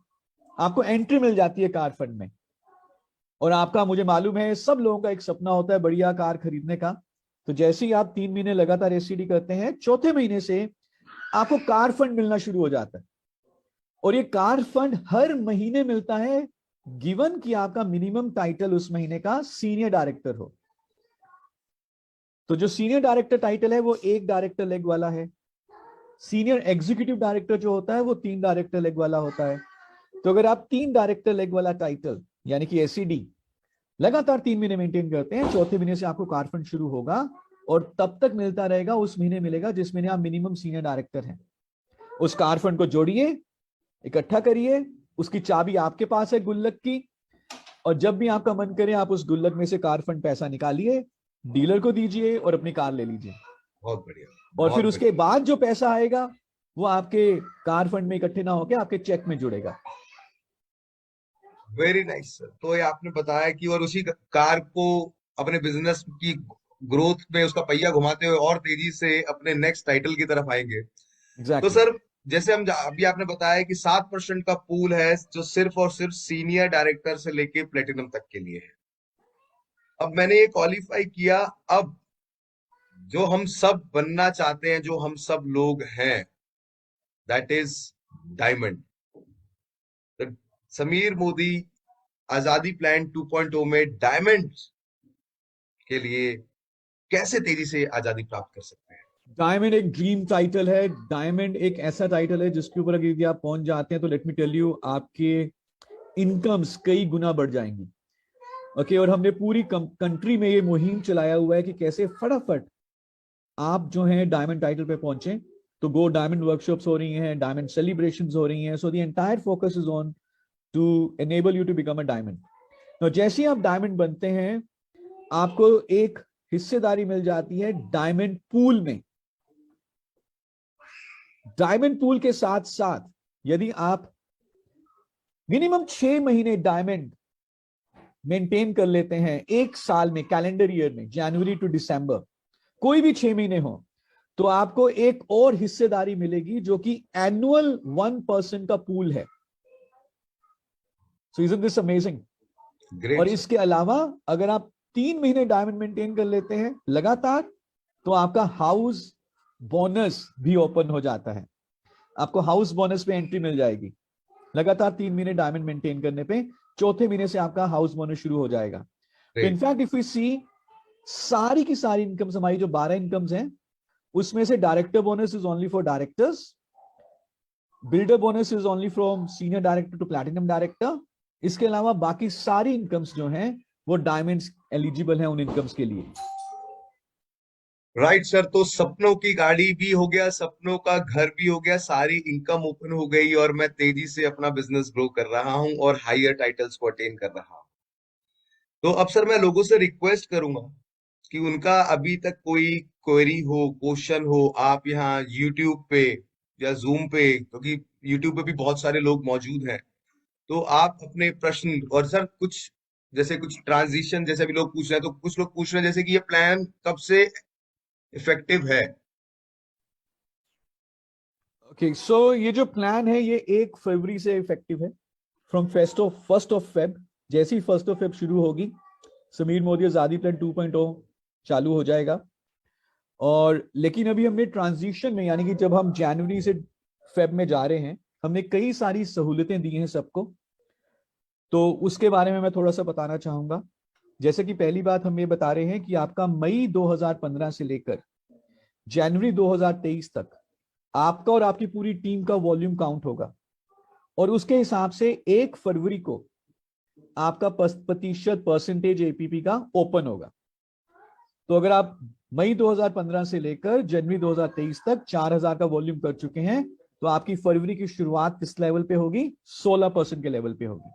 [SPEAKER 2] आपको एंट्री मिल जाती है कार फंड में। और आपका, मुझे मालूम है, सब लोगों का एक सपना होता है बढ़िया कार खरीदने का। तो जैसे ही आप 3 महीने लगातार एससीडी करते हैं, चौथे महीने से आपको कार फंड मिलना शुरू हो जाता है। और ये कार फंड हर महीने मिलता है, गिवन कि आपका मिनिमम टाइटल उस महीने का सीनियर डायरेक्टर हो। तो जो सीनियर डायरेक्टर टाइटल है वो एक डायरेक्टर लेग वाला है। सीनियर एग्जीक्यूटिव डायरेक्टर जो होता है वो 3 डायरेक्टर लेग वाला होता है। तो अगर आप 3 डायरेक्टर लेग वाला टाइटल यानी कि एसईडी लगातार 3 महीने मेंटेन करते हैं, चौथे महीने से आपको कार फंड शुरू होगा और तब तक मिलता रहेगा, उस महीने मिलेगा जिस महीने आप मिनिमम सीनियर डायरेक्टर हैं। उस कार फंड को जोड़िए, इकट्ठा करिए, उसकी चाबी आपके पास है गुल्लक की। और जब भी आपका मन करे आप उस गुल्लक में से कार फंड पैसा निकालिए, डीलर को दीजिए और अपनी कार ले लीजिए।
[SPEAKER 1] बहुत बढ़िया,
[SPEAKER 2] और फिर
[SPEAKER 1] बहुत
[SPEAKER 2] उसके
[SPEAKER 1] बढ़िया।
[SPEAKER 2] बाद जो पैसा आएगा वो आपके कार फंड में इकट्ठे ना होकर आपके चेक में जुड़ेगा।
[SPEAKER 1] Very nice sir. तो ये आपने बताया कि और उसी कार को अपने बिजनेस की ग्रोथ में उसका पहिया घुमाते हुए और तेजी से अपने नेक्स्ट टाइटल की तरफ आएंगे। तो
[SPEAKER 2] एग्जैक्टली।
[SPEAKER 1] सर जैसे अभी आपने बताया कि 7% का पूल है जो सिर्फ और सिर्फ सीनियर डायरेक्टर से लेके प्लेटिनम तक के लिए है। अब मैंने ये क्वालिफाई किया। अब जो हम सब बनना चाहते हैं, जो हम सब लोग हैं, that is diamond. Sameer Modi आजादी प्लान 2.0 में डायमंड के लिए कैसे तेजी से आजादी प्राप्त कर सकते हैं?
[SPEAKER 2] डायमंड एक ड्रीम टाइटल है। डायमंड एक ऐसा टाइटल है जिसके ऊपर अगर यदि आप पहुंच जाते हैं तो लेट मी टेल यू, आपके इनकम्स कई गुना बढ़ जाएंगी। ओके, और हमने पूरी कंट्री में ये मुहिम चलाया हुआ है कि कैसे फटाफट आप जो है डायमंड टाइटल पे पहुंचे। तो गो डायमंड वर्कशॉप्स हो रही हैं, डायमंड सेलिब्रेशंस हो रही हैं। So the entire focus is on to enable you to become a diamond. तो जैसे ही आप डायमंड बनते हैं, आपको एक हिस्सेदारी मिल जाती है डायमंड पूल में। डायमंड पूल के साथ साथ यदि आप मिनिमम 6 महीने डायमंड मेंटेन कर लेते हैं एक साल में, कैलेंडर ईयर में, जनवरी टू दिसंबर, कोई भी 6 महीने हो, तो आपको एक और हिस्सेदारी मिलेगी जो कि एनुअल 1% का पूल है। सो इजंट दिस अमेजिंग? और
[SPEAKER 1] ग्रेट सर।
[SPEAKER 2] इसके अलावा अगर आप 3 महीने डायमंड मेंटेन कर लेते हैं लगातार, तो आपका हाउस बोनस भी ओपन हो जाता है। आपको हाउस बोनस पे एंट्री मिल जाएगी लगातार 3 महीने डायमंड मेंटेन करने पे। चौथे महीने से आपका हाउस बोनस शुरू हो जाएगा। तो
[SPEAKER 1] great.
[SPEAKER 2] In fact if you see, सारी की सारी इनकम्स, हमारी जो 12 इनकम्स हैं, उसमें से director bonus is only for directors, builder bonus is only from senior director to platinum director. इसके अलावा बाकी सारी इनकम्स जो हैं वो डायमंड्स एलिजिबल हैं उन इनकम्स के लिए।
[SPEAKER 1] Right sir. तो सपनों की गाड़ी भी हो गया, सपनों का घर भी हो गया, सारी इनकम ओपन हो गई और मैं तेजी से अपना बिजनेस ग्रो कर रहा हूं और हायर टाइटल्स को अटेन कर रहा हूं। तो अब सर मैं लोगों से रिक्वेस्ट करूंगा कि उनका अभी तक कोई क्वेरी हो, क्वेश्चन हो, आप यहाँ यूट्यूब पे या जूम पे, क्योंकि यूट्यूब पे भी बहुत सारे लोग मौजूद हैं, तो आप अपने प्रश्न, और सर कुछ जैसे कुछ ट्रांजिशन जैसे भी लोग पूछ रहे हैं, तो कुछ लोग पूछ रहे हैं जैसे कि ये प्लान कब से इफेक्टिव है?
[SPEAKER 2] ओके, सो ये जो प्लान है ये 1 फरवरी से इफेक्टिव है, फ्रॉम फर्स्ट ऑफ फेब। जैसी फर्स्ट ऑफ फेब शुरू होगी, समीर मोदी आजादी प्लान 2.0 चालू हो जाएगा। और लेकिन अभी हमने ट्रांजिशन में, यानी कि जब हम जनवरी से फेब में जा रहे हैं, हमने कई सारी सहूलतें दी हैं सबको। तो उसके बारे में मैं थोड़ा सा बताना चाहूंगा। जैसे कि पहली बात हम ये बता रहे हैं कि आपका मई 2015 से लेकर जनवरी 2023 तक आपका और आपकी पूरी टीम का वॉल्यूम काउंट होगा, और उसके हिसाब से 1 फरवरी को आपका प्रतिशत, परसेंटेज एपीपी का ओपन होगा। तो अगर आप मई 2015 से लेकर जनवरी 2023 तक 4,000 का वॉल्यूम कर चुके हैं, तो आपकी फरवरी की शुरुआत किस लेवल पे होगी? 16% के लेवल पे होगी।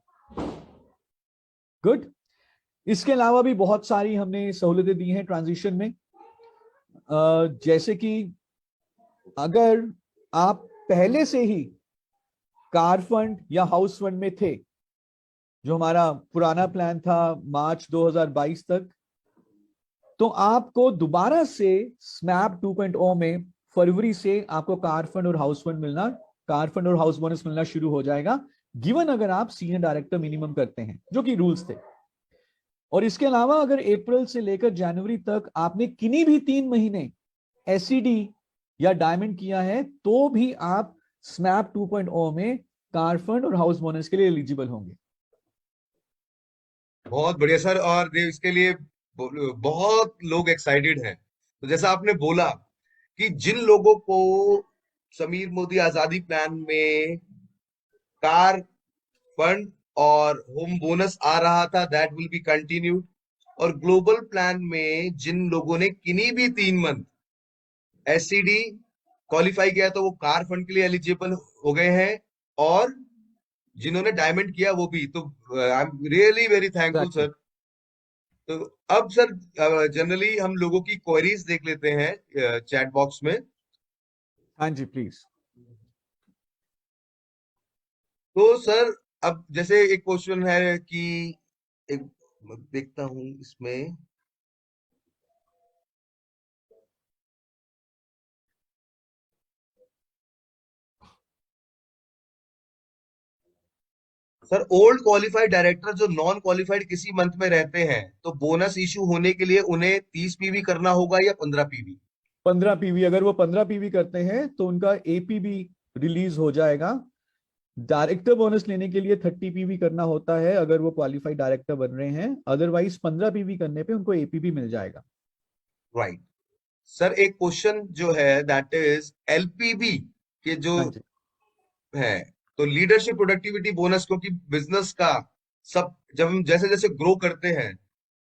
[SPEAKER 2] गुड। इसके अलावा भी बहुत सारी हमने सहूलतें दी हैं ट्रांजिशन में। जैसे कि अगर आप पहले से ही कार फंड या हाउस फंड में थे, जो हमारा पुराना प्लान था मार्च 2022 तक, तो आपको दोबारा से स्मैप 2.0 में फरवरी से आपको कार फंड और हाउस फंड मिलना, कार फंड और हाउस बोनस मिलना शुरू हो जाएगा, गिवन अगर आप सीनियर डायरेक्टर मिनिमम करते हैं, जो कि रूल्स थे। और इसके अलावा अगर अप्रैल से लेकर जनवरी तक आपने किन्हीं भी 3 महीने एससीडी या डायमंड किया है, तो भी आप स्मैप 2.0 में कार फंड और हाउस बोनस के लिए एलिजिबल होंगे।
[SPEAKER 1] बहुत बढ़िया सर। और इसके लिए बहुत लोग एक्साइटेड हैं। तो जैसा आपने बोला कि जिन लोगों को समीर मोदी आजादी प्लान में कार फंड और होम बोनस आ रहा था, दैट विल बी कंटिन्यूड। और ग्लोबल प्लान में जिन लोगों ने किन्हीं भी 3 मंथ एससीडी क्वालिफाई किया तो वो कार फंड के लिए एलिजिबल हो गए हैं, और जिन्होंने डायमंड किया वो भी। तो I am really very thankful
[SPEAKER 2] exactly.
[SPEAKER 1] Sir. तो अब सर जनरली हम लोगों की क्वेरीज देख लेते हैं चैट बॉक्स में।
[SPEAKER 2] हाँ जी, प्लीज।
[SPEAKER 1] तो सर अब जैसे एक क्वेश्चन है कि एक देखता हूं इसमें। सर, ओल्ड क्वालिफाइड डायरेक्टर जो नॉन क्वालिफाइड किसी मंथ में रहते हैं तो बोनस इशू होने के लिए उन्हें 30 पीवी करना होगा या 15 पीवी?
[SPEAKER 2] 15 पीवी, अगर वो 15 पीवी करते हैं तो उनका एपीबी रिलीज हो जाएगा। डायरेक्टर बोनस लेने के लिए 30 पीवी करना होता है अगर वो क्वालिफाइड डायरेक्टर बन रहे हैं, अदरवाइज 15 पीवी करने पे उनको एपीबी मिल जाएगा।
[SPEAKER 1] राइट। सर, एक क्वेश्चन जो है दैट इज एलपीबी के जो
[SPEAKER 2] हाँ जी।
[SPEAKER 1] है, तो लीडरशिप प्रोडक्टिविटी बोनस, क्योंकि बिजनेस का सब जब हम जैसे जैसे ग्रो करते हैं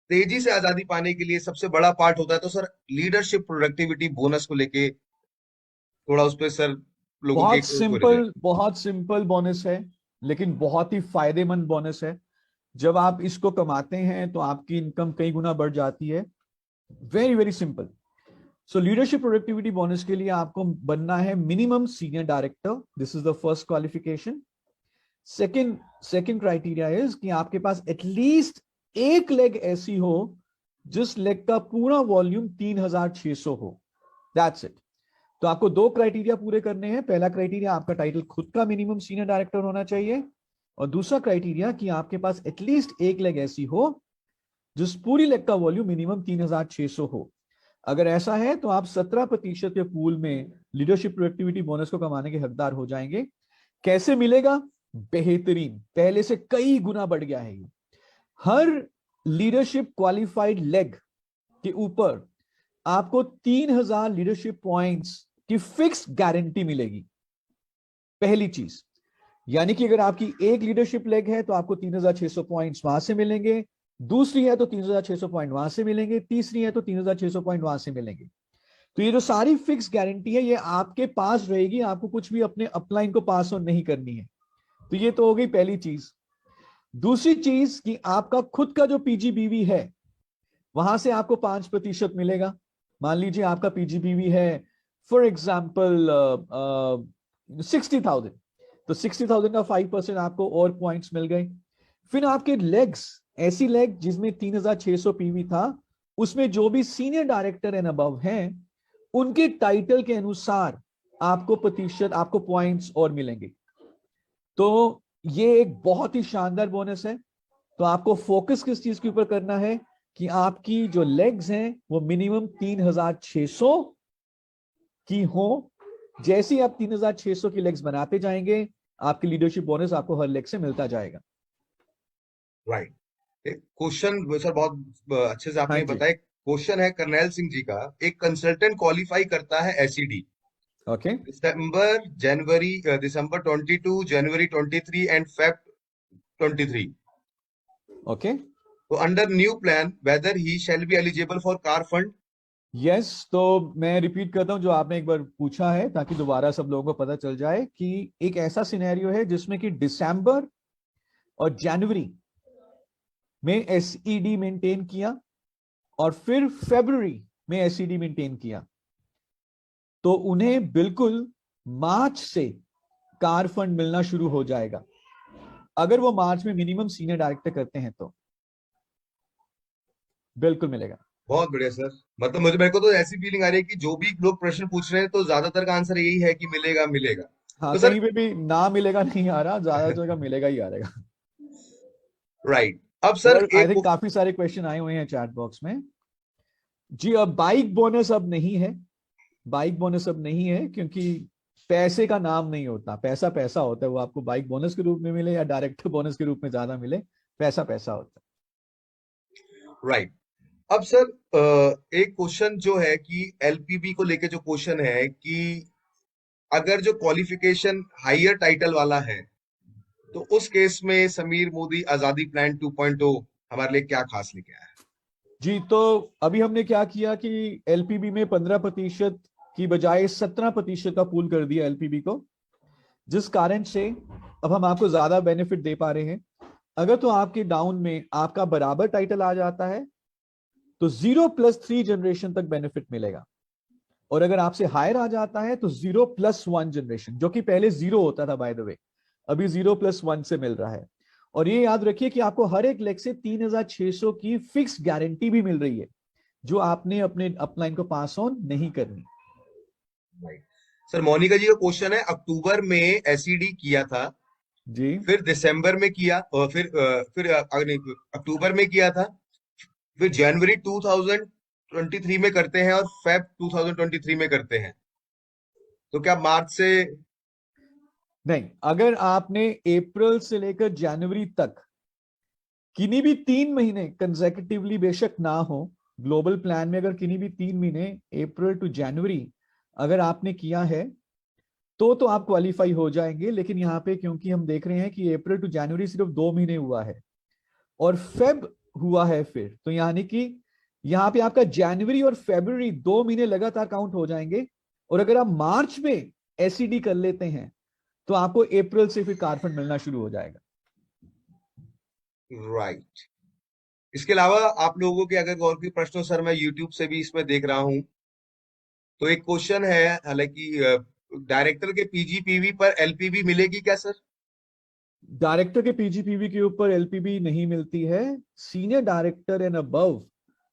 [SPEAKER 1] तेजी से आजादी पाने के लिए सबसे बड़ा पार्ट होता है, तो सर लीडरशिप प्रोडक्टिविटी बोनस को लेके थोड़ा उस पर सर लोगों की
[SPEAKER 2] बहुत
[SPEAKER 1] एक क्वेरी है।
[SPEAKER 2] सिंपल, बहुत सिंपल बोनस है, लेकिन बहुत ही फायदेमंद बोनस है। जब आप इसको कमाते हैं तो आपकी इनकम कई गुना बढ़ जाती है। Very very simple. सो लीडरशिप प्रोडक्टिविटी बोनस के लिए आपको बनना है minimum senior director, this is the first qualification. Second second criteria is कि आपके पास एटलीस्ट एक लेग ऐसी हो जिस लेग का पूरा वॉल्यूम 3600 हो। That's it. तो आपको दो क्राइटेरिया पूरे करने हैं। पहला क्राइटेरिया, आपका टाइटल खुद का मिनिमम सीनियर डायरेक्टर होना चाहिए, और दूसरा क्राइटेरिया कि आपके पास एटलीस्ट एक लेग ऐसी हो जिस पूरी लेग का वॉल्यूम मिनिमम 3600 हो। अगर ऐसा है तो आप 17% के पूल में लीडरशिप प्रोडक्टिविटी बोनस को कमाने के हकदार हो जाएंगे। कैसे मिलेगा? बेहतरीन, पहले से कई गुना बढ़ गया है ये। हर लीडरशिप क्वालिफाइड लेग के ऊपर आपको 3000 लीडरशिप पॉइंट्स की फिक्स गारंटी मिलेगी। पहली चीज, यानी कि अगर आपकी एक लीडरशिप लेग है तो आपको 3600 पॉइंट्स वहां से मिलेंगे, दूसरी है तो 3600 पॉइंट वहां से मिलेंगे, तीसरी है तो 3600 पॉइंट वहां से मिलेंगे। तो ये जो सारी फिक्स गारंटी है ये आपके पास रहेगी, आपको कुछ भी अपने अपलाइन को पास ऑन नहीं करनी है। तो ये तो हो गई पहली चीज। दूसरी चीज कि आपका खुद का जो पीजीबीवी है वहां से आपको 5% मिलेगा। मान लीजिए आपका पीजीबीवी है फॉर एग्जाम्पल 60,000, तो 60,000 का 5% आपको और पॉइंट्स मिल गए। फिर आपके लेग्स, ऐसी लेग जिसमें 3600 पीवी था, उसमें जो भी सीनियर डायरेक्टर एंड अबव हैं उनके टाइटल के अनुसार आपको प्रतिशत, आपको पॉइंट्स और मिलेंगे। तो ये एक बहुत ही शानदार बोनस है। तो आपको फोकस किस चीज के ऊपर करना है कि आपकी जो लेग्स हैं वो मिनिमम 3600 की हो। जैसे ही आप 3600 की लेग्स बनाते जाएंगे आपकी लीडरशिप बोनस आपको हर लेग से मिलता जाएगा।
[SPEAKER 1] राइट। एक क्वेश्चन सर बहुत अच्छे से
[SPEAKER 2] हाँ
[SPEAKER 1] आपने
[SPEAKER 2] जी।
[SPEAKER 1] बताया। क्वेश्चन है करनैल सिंह जी का। एक कंसल्टेंट क्वालिफाई करता है SED
[SPEAKER 2] okay.
[SPEAKER 1] December 22, January 23 and Feb 23,
[SPEAKER 2] okay.
[SPEAKER 1] तो under new plan whether he shall be eligible for car fund?
[SPEAKER 2] Yes, तो मैं रिपीट करता हूं जो आपने एक बार पूछा है ताकि दोबारा सब लोगों को पता चल जाए कि एक ऐसा सिनेरियो है जिसमें कि दिसंबर और जनवरी में एसईडी मेंटेन किया और फिर फरवरी में एसईडी मेंटेन किया, तो उन्हें बिल्कुल मार्च से कार फंड मिलना शुरू हो जाएगा अगर वो मार्च में मिनिमम सीनियर डायरेक्टर करते हैं तो बिल्कुल मिलेगा।
[SPEAKER 1] बहुत बढ़िया सर। मतलब मुझे मेरे को तो ऐसी फीलिंग आ रही है कि जो भी लोग प्रश्न पूछ रहे हैं तो ज्यादातर का आंसर यही है कि मिलेगा मिलेगा।
[SPEAKER 2] हाँ,
[SPEAKER 1] तो सर,
[SPEAKER 2] कहीं पे भी ना मिलेगा नहीं आ रहा, ज्यादा जगह मिलेगा ही आ रहेगा।
[SPEAKER 1] राइट। अब सर
[SPEAKER 2] और आई
[SPEAKER 1] एक
[SPEAKER 2] थिंक काफी सारे क्वेश्चन आए हुए हैं चैट बॉक्स में। जी, अब बाइक बोनस अब नहीं है। बाइक बोनस अब नहीं है क्योंकि पैसे का नाम नहीं होता, पैसा पैसा होता है, वो आपको बाइक बोनस के रूप में मिले या डायरेक्टर बोनस के रूप में ज्यादा मिले, पैसा पैसा होता
[SPEAKER 1] राइट। अब सर एक क्वेश्चन जो है कि एलपीबी को लेके जो क्वेश्चन है कि अगर जो क्वालिफिकेशन हायर टाइटल वाला है तो उस केस में समीर मोदी आजादी प्लान 2.0 हमारे लिए क्या खास लेके आया है?
[SPEAKER 2] है। जी, तो अभी हमने क्या किया कि एलपीबी में 15% की बजाय 17% का पूल कर दिया एलपीबी को, जिस कारण से अब हम आपको ज्यादा बेनिफिट दे पा रहे हैं। अगर तो आपके डाउन में आपका बराबर टाइटल आ जाता है तो 0+3 जनरेशन तक बेनिफिट मिलेगा, और अगर आपसे हायर आ जाता है तो 0+1 जनरेशन, जो कि पहले 0 होता था बाय द वे, अभी 0+1 से मिल रहा है। और ये याद रखिए कि आपको हर एक लेग से 3600 की फिक्स गारंटी भी मिल रही है, जो आपने अपने अपलाइन को पास ऑन नहीं करनी।
[SPEAKER 1] राइट सर, मोनिका जी का क्वेश्चन है, अक्टूबर में एसईडी किया था,
[SPEAKER 2] जी,
[SPEAKER 1] फिर दिसंबर में किया, और फिर नहीं, अक्टूबर में किया था, फिर जनवरी 2023 में करते हैं और फेब 2023 में करते हैं, तो क्या मार्च से?
[SPEAKER 2] नहीं, अगर आपने अप्रैल से लेकर जनवरी तक किन्हीं भी 3 महीने कंसेक्यूटिवली, बेशक ना हो, ग्लोबल प्लान में अगर किन्हीं भी 3 महीने अप्रैल टू जनवरी अगर आपने किया है तो आप क्वालिफाई हो जाएंगे। लेकिन यहाँ पे क्योंकि हम देख रहे हैं कि अप्रैल टू जनवरी सिर्फ 2 महीने हुआ है और फेब हुआ है, फिर तो यानी कि यहाँ पे आपका जनवरी और फरवरी 2 महीने लगातार काउंट हो जाएंगे। और अगर आप मार्च में एसईडी कर लेते हैं तो आपको अप्रैल से फिर कार फंड मिलना शुरू हो जाएगा।
[SPEAKER 1] राइट। इसके अलावा आप लोगों के अगर और कोई प्रश्न हो सर, मैं यूट्यूब से भी इसमें देख रहा हूँ। तो एक क्वेश्चन है, हालांकि डायरेक्टर के पीजीपीवी पर एलपीवी मिलेगी क्या सर?
[SPEAKER 2] डायरेक्टर के पीजीपीवी के ऊपर एलपीबी नहीं मिलती है। Senior director and above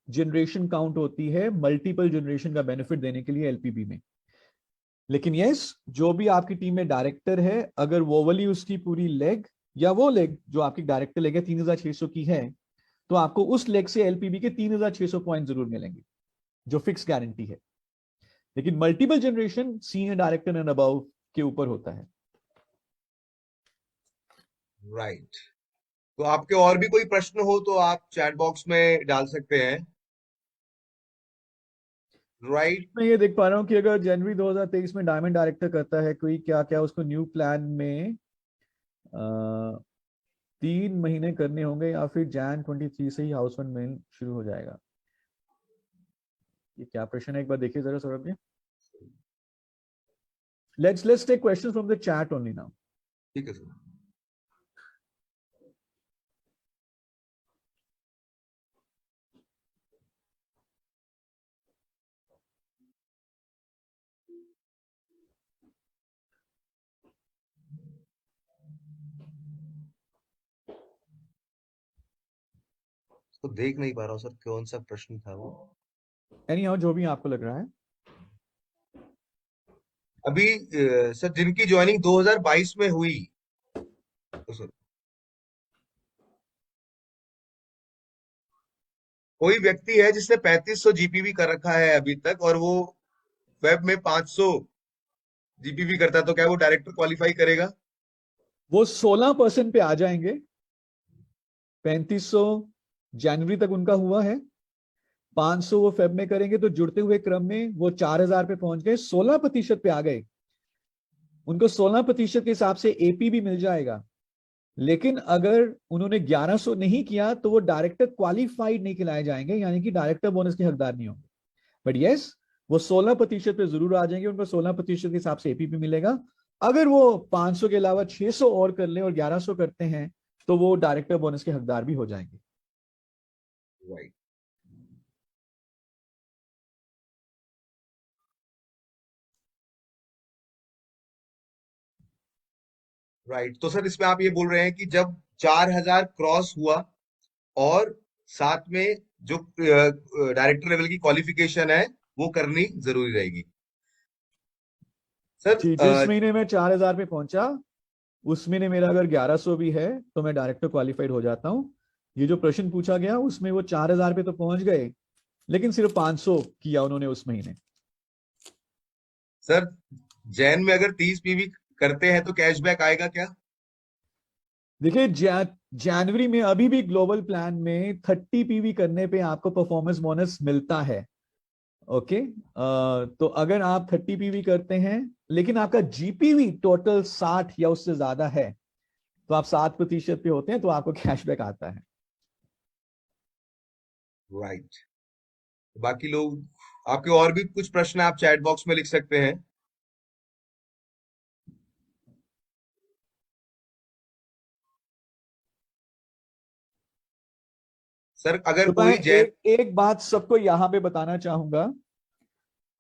[SPEAKER 2] generation count होती है मल्टीपल जनरेशन का बेनिफिट देने के लिए एलपीबी में। लेकिन यस, जो भी आपकी टीम में डायरेक्टर है, अगर वो वाली उसकी पूरी लेग या वो लेग जो आपकी डायरेक्टर लेग है 3600 की है, तो आपको उस लेग से एलपीबी के 3600 पॉइंट जरूर मिलेंगे, जो फिक्स गारंटी है। लेकिन multiple generation senior director and above के ऊपर होता है।
[SPEAKER 1] राइट। तो आपके और भी कोई प्रश्न हो तो आप चैट बॉक्स में डाल सकते हैं। राइट।
[SPEAKER 2] मैं ये देख पा रहा हूँ कि अगर जनवरी 2023 में डायमंड डायरेक्टर करता है कोई, क्या क्या उसको न्यू प्लान में 3 महीने करने होंगे या फिर जैन 23 से ही हाउस फंड मेन शुरू हो जाएगा? ये क्या प्रश्न है, एक बार देखिए जरा Saurabh ji. Let's take questions from the chat only now.
[SPEAKER 1] ठीक है सर। तो देख नहीं पा रहा हूँ सर, कौन सा प्रश्न था वो?
[SPEAKER 2] Anyhow, जो भी आपको लग रहा है।
[SPEAKER 1] अभी सर, जिनकी ज्वाइनिंग 2022 में हुई, तो सर कोई व्यक्ति है जिसने 3500 जीपीवी कर रखा है अभी तक, और वो वेब में 500 जीपीवी करता है, तो क्या वो डायरेक्टर क्वालिफाई करेगा?
[SPEAKER 2] वो 16% पे आ जाएंगे। 3500 जनवरी तक उनका हुआ है, 500 वो फेब में करेंगे, तो जुड़ते हुए क्रम में वो 4000 पे पहुंच गए, 16% पे आ गए। उनको 16% के हिसाब से एपी भी मिल जाएगा। लेकिन अगर उन्होंने 1100 नहीं किया तो वो डायरेक्टर क्वालिफाइड नहीं कहलाए जाएंगे, यानी कि डायरेक्टर बोनस के हकदार नहीं होंगे। बट यस, वो 16% पे जरूर आ जाएंगे, उनको 16% के हिसाब से एपी भी मिलेगा। अगर वो 500 के अलावा 600 और कर ले और 1100 करते हैं तो वो डायरेक्टर बोनस के हकदार भी हो जाएंगे।
[SPEAKER 1] राइट। राइट, तो सर इसमें आप ये बोल रहे हैं कि जब 4000 क्रॉस हुआ, और साथ में जो डायरेक्टर लेवल की क्वालिफिकेशन है वो करनी जरूरी रहेगी सर।
[SPEAKER 2] जी, जिस महीने में 4000 पे पहुंचा उस महीने मेरा अगर 1100 भी है तो मैं डायरेक्टर क्वालिफाइड हो जाता हूं। ये जो प्रश्न पूछा गया उसमें वो 4000 पे तो पहुंच गए, लेकिन सिर्फ 500 किया उन्होंने उस महीने।
[SPEAKER 1] सर, जैन में अगर 30 पीवी करते हैं तो कैशबैक आएगा क्या?
[SPEAKER 2] देखिए, जनवरी में अभी भी ग्लोबल प्लान में 30 पीवी करने पे आपको परफॉर्मेंस बोनस मिलता है। ओके, तो अगर आप 30 पीवी करते हैं लेकिन आपका जीपीवी टोटल 60 या उससे ज्यादा है, तो आप 7% पे होते हैं तो आपको कैशबैक आता है।
[SPEAKER 1] राइट। बाकी लोग, आपके और भी कुछ प्रश्न आप चैट बॉक्स में लिख सकते हैं। सर, अगर
[SPEAKER 2] तो मैं
[SPEAKER 1] कोई जैन।
[SPEAKER 2] एक एक बात सबको यहां पे बताना चाहूंगा।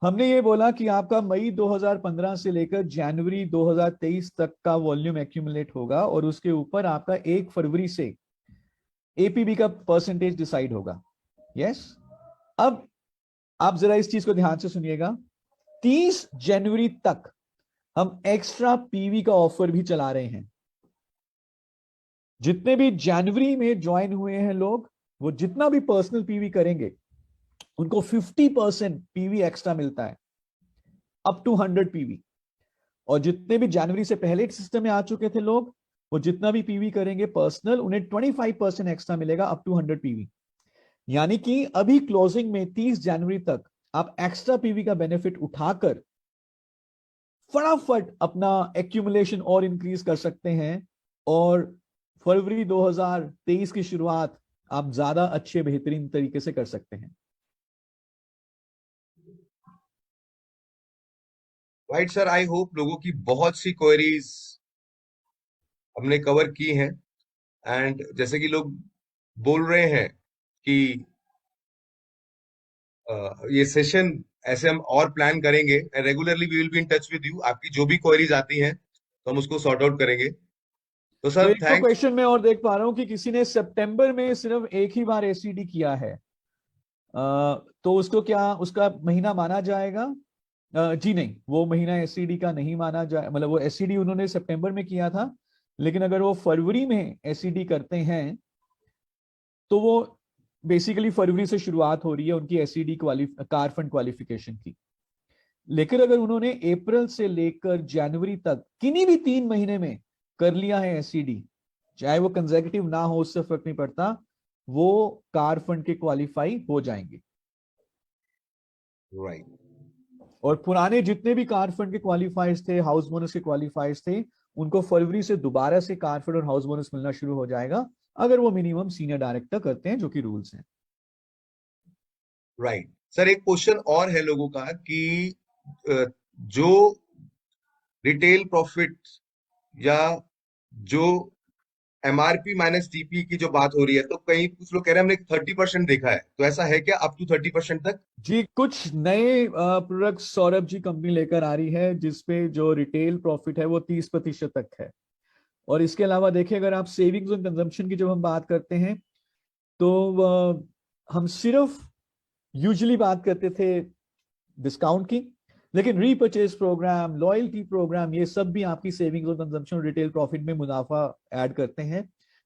[SPEAKER 2] हमने ये बोला कि आपका मई 2015 से लेकर जनवरी 2023 तक का वॉल्यूम एक्यूमुलेट होगा और उसके ऊपर आपका 1 फरवरी से एपीबी का परसेंटेज डिसाइड होगा। यस। अब आप जरा इस चीज को ध्यान से सुनिएगा, 30 जनवरी तक हम एक्स्ट्रा पीवी का ऑफर भी चला रहे हैं। जितने भी जनवरी में ज्वाइन हुए हैं लोग, वो जितना भी पर्सनल पीवी करेंगे उनको 50% पीवी एक्स्ट्रा मिलता है, अप टू 100 पीवी। और जितने भी जनवरी से पहले सिस्टम में आ चुके थे लोग, वो जितना भी पीवी करेंगे पर्सनल, उन्हें 25% एक्स्ट्रा मिलेगा, अप टू 100 पीवी। यानी कि अभी क्लोजिंग में 30 जनवरी तक आप एक्स्ट्रा पीवी का बेनिफिट उठाकर फटाफट अपना एक्यूमुलेशन और इंक्रीज कर सकते हैं और फरवरी 2023 की शुरुआत आप ज्यादा अच्छे बेहतरीन तरीके से कर सकते हैं।
[SPEAKER 1] राइट सर, आई होप लोगों की बहुत सी क्वेरीज हमने कवर की हैं। एंड जैसे कि लोग बोल रहे हैं कि ये सेशन ऐसे हम और प्लान करेंगे, regularly we will be in touch with you. आपकी जो भी क्वेरीज आती हैं तो हम उसको सॉर्ट आउट करेंगे। तो
[SPEAKER 2] तो
[SPEAKER 1] सर
[SPEAKER 2] एक तो
[SPEAKER 1] थैंक
[SPEAKER 2] क्वेश्चन में और देख पा रहा हूं कि किसी ने सितंबर में सिर्फ एक ही बार एससीडी किया है, तो उसको क्या उसका महीना माना जाएगा? जी नहीं, वो महीना एससीडी का नहीं माना जाए, मतलब वो एससीडी उन्होंने सितंबर में किया था, लेकिन अगर वो फरवरी में एससीडी करते हैं तो वो बेसिकली फरवरी से शुरुआत हो रही है उनकी एससीडी कार फंड क्वालिफिकेशन की। लेकिन अगर उन्होंने अप्रैल से लेकर जनवरी तक किन्हीं भी 3 महीने में कर लिया है एससीडी, चाहे वो कंसेक्यूटिव ना हो, उससे फर्क नहीं पड़ता, वो कार फंड के क्वालिफाई हो जाएंगे।
[SPEAKER 1] राइट।
[SPEAKER 2] और पुराने जितने भी कार फंड के क्वालिफायर्स थे, हाउस बोनस के क्वालिफायर्स थे, उनको फरवरी से दोबारा से कार फंड और हाउस बोनस मिलना शुरू हो जाएगा, अगर वो मिनिमम सीनियर डायरेक्टर करते हैं, जो कि रूल्स हैं।
[SPEAKER 1] राइट सर, एक क्वेश्चन और है लोगों का कि जो रिटेल प्रॉफिट या जो एमआरपी माइनस टीपी की जो बात हो रही है, तो कहीं कुछ लोग कह रहे हैं हमने 30% देखा है, तो ऐसा है क्या अप टू 30% तक?
[SPEAKER 2] जी, कुछ नए प्रोडक्ट्स सौरभ जी कंपनी लेकर आ रही है जिसपे जो रिटेल प्रॉफिट है वो 30% तक है। और इसके अलावा देखिए, अगर आप सेविंग्स और कंजम्पशन की जब हम बात करते हैं तो हम सिर्फ यूजुअली बात करते थे डिस्काउंट की, लेकिन रीपर्चेज प्रोग्राम, लॉयल्टी प्रोग्राम, ये सब भी आपकी सेविंग्स और कंजम्पशन और रिटेल प्रॉफिट में मुनाफा ऐड करते हैं।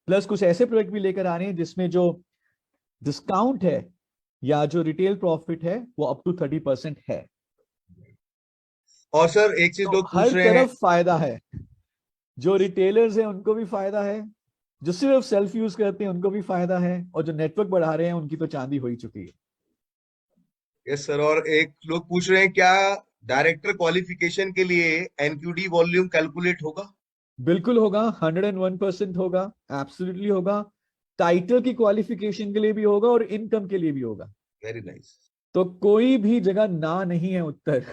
[SPEAKER 2] प्लस कुछ ऐसे प्रोडक्ट भी लेकर आ रहे हैं जिसमें जो डिस्काउंट है या जो रिटेल प्रॉफिट है वो अप टू 30% है।
[SPEAKER 1] और सर एक चीज
[SPEAKER 2] तो
[SPEAKER 1] लोग
[SPEAKER 2] हर
[SPEAKER 1] पूछ रहे हैं।
[SPEAKER 2] तरफ फायदा है, जो रिटेलर्स हैं उनको भी फायदा है, जो सिर्फ सेल्फ यूज करते हैं उनको भी फायदा है, और जो नेटवर्क बढ़ा रहे हैं उनकी तो चांदी हो ही चुकी है।
[SPEAKER 1] यस सर, और एक लोग पूछ रहे हैं क्या डायरेक्टर क्वालिफिकेशन के लिए एनक्यूडी वॉल्यूम कैलकुलेट होगा?
[SPEAKER 2] बिल्कुल होगा, 101% होगा, एब्सोल्युटली होगा। टाइटल की क्वालिफिकेशन के लिए भी होगा और इनकम के लिए भी होगा।
[SPEAKER 1] Very nice.
[SPEAKER 2] तो कोई भी जगह ना नहीं है उत्तर।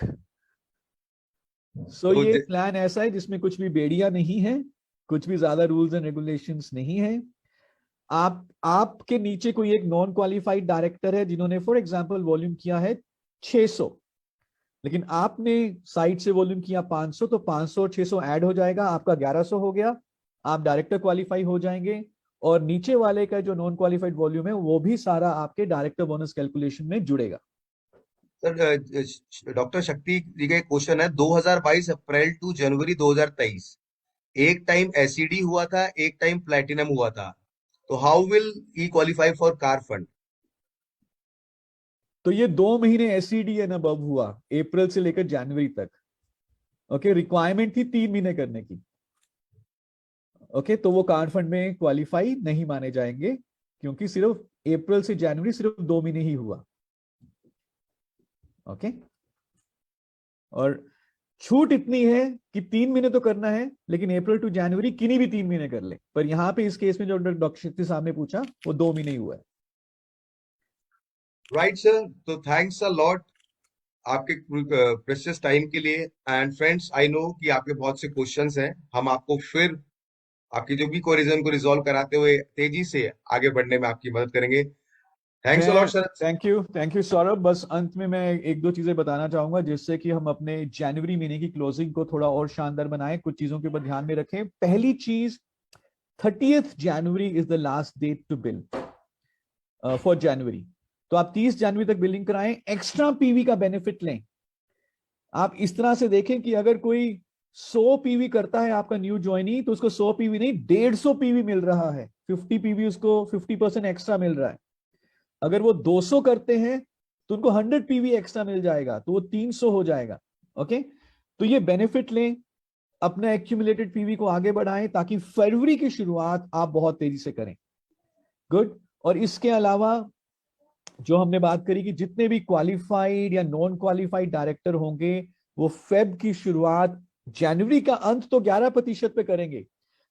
[SPEAKER 2] सो
[SPEAKER 1] तो
[SPEAKER 2] ये प्लान ऐसा है जिसमें कुछ भी बेड़िया नहीं है, कुछ भी ज्यादा रूल्स एंड रेगुलेशंस नहीं है। आपके नीचे कोई एक नॉन क्वालिफाइड डायरेक्टर है जिन्होंने फॉर एग्जांपल वॉल्यूम किया है 600, लेकिन आपने साइट से वॉल्यूम किया 500, तो 500 और 600 ऐड हो जाएगा, आपका 1100 हो गया, आप डायरेक्टर क्वालिफाई हो जाएंगे। और नीचे वाले का जो नॉन क्वालिफाइड वॉल्यूम है वो भी सारा आपके डायरेक्टर बोनस कैलकुलेशन में जुड़ेगा।
[SPEAKER 1] सर डॉक्टर शक्ति जी का एक क्वेश्चन है, 2022 अप्रैल टू जनवरी 2023 एक टाइम एसईडी हुआ था, एक टाइम प्लैटिनम हुआ था, तो how will he qualify for car fund?
[SPEAKER 2] तो ये 2 महीने एससीडी एंड अबव हुआ, अप्रैल से लेकर जनवरी तक। ओके, रिक्वायरमेंट थी 3 महीने करने की। ओके, तो वो कार फंड में क्वालिफाई नहीं माने जाएंगे, क्योंकि सिर्फ अप्रैल से जनवरी सिर्फ 2 महीने ही हुआ। ओके, और छूट इतनी है कि 3 महीने तो करना है, लेकिन अप्रैल टू जनवरी किन्हीं भी 3 महीने कर ले। पर यहां पे इस केस में जो डॉक्टर शक्ति साहब ने पूछा वो 2 महीने ही हुआ है।
[SPEAKER 1] राइट सर, तो थैंक्स अ लॉट आपके प्रेशियस टाइम के लिए। एंड फ्रेंड्स, आई नो कि आपके बहुत से क्वेश्चंस हैं, हम आपको फिर आपकी जो भी क्वेरीज हैं उनको रिजॉल्व कराते हुए तेजी से आगे बढ़ने में आपकी मदद करेंगे। Thanks a lot sir.
[SPEAKER 2] Thank you Saurabh. बस अंत में मैं एक दो चीजें बताना चाहूंगा जिससे कि हम अपने जनवरी महीने की क्लोजिंग को थोड़ा और शानदार बनाएं। कुछ चीजों के ऊपर ध्यान में रखें। पहली चीज, 30th January is the last date to bill for January. तो आप 30 जनवरी तक बिलिंग कराएं, एक्स्ट्रा पीवी का बेनिफिट लें। आप इस तरह से देखें कि अगर कोई 100 पीवी करता है आपका न्यू ज्वाइनी, तो उसको 100 पीवी नहीं 150 पीवी मिल रहा है। 50 पीवी उसको 50% एक्स्ट्रा मिल रहा है। अगर वो 200 करते हैं तो उनको 100 पीवी एक्स्ट्रा मिल जाएगा, तो वो 300 हो जाएगा। ओके, तो ये बेनिफिट लें, अपना एक्यूमुलेटेड पीवी को आगे बढ़ाएं ताकि फरवरी की शुरुआत आप बहुत तेजी से करें। गुड। और इसके अलावा जो हमने बात करी कि जितने भी क्वालिफाइड या नॉन क्वालिफाइड डायरेक्टर होंगे वो फेब की शुरुआत, जनवरी का अंत तो 11% पे करेंगे,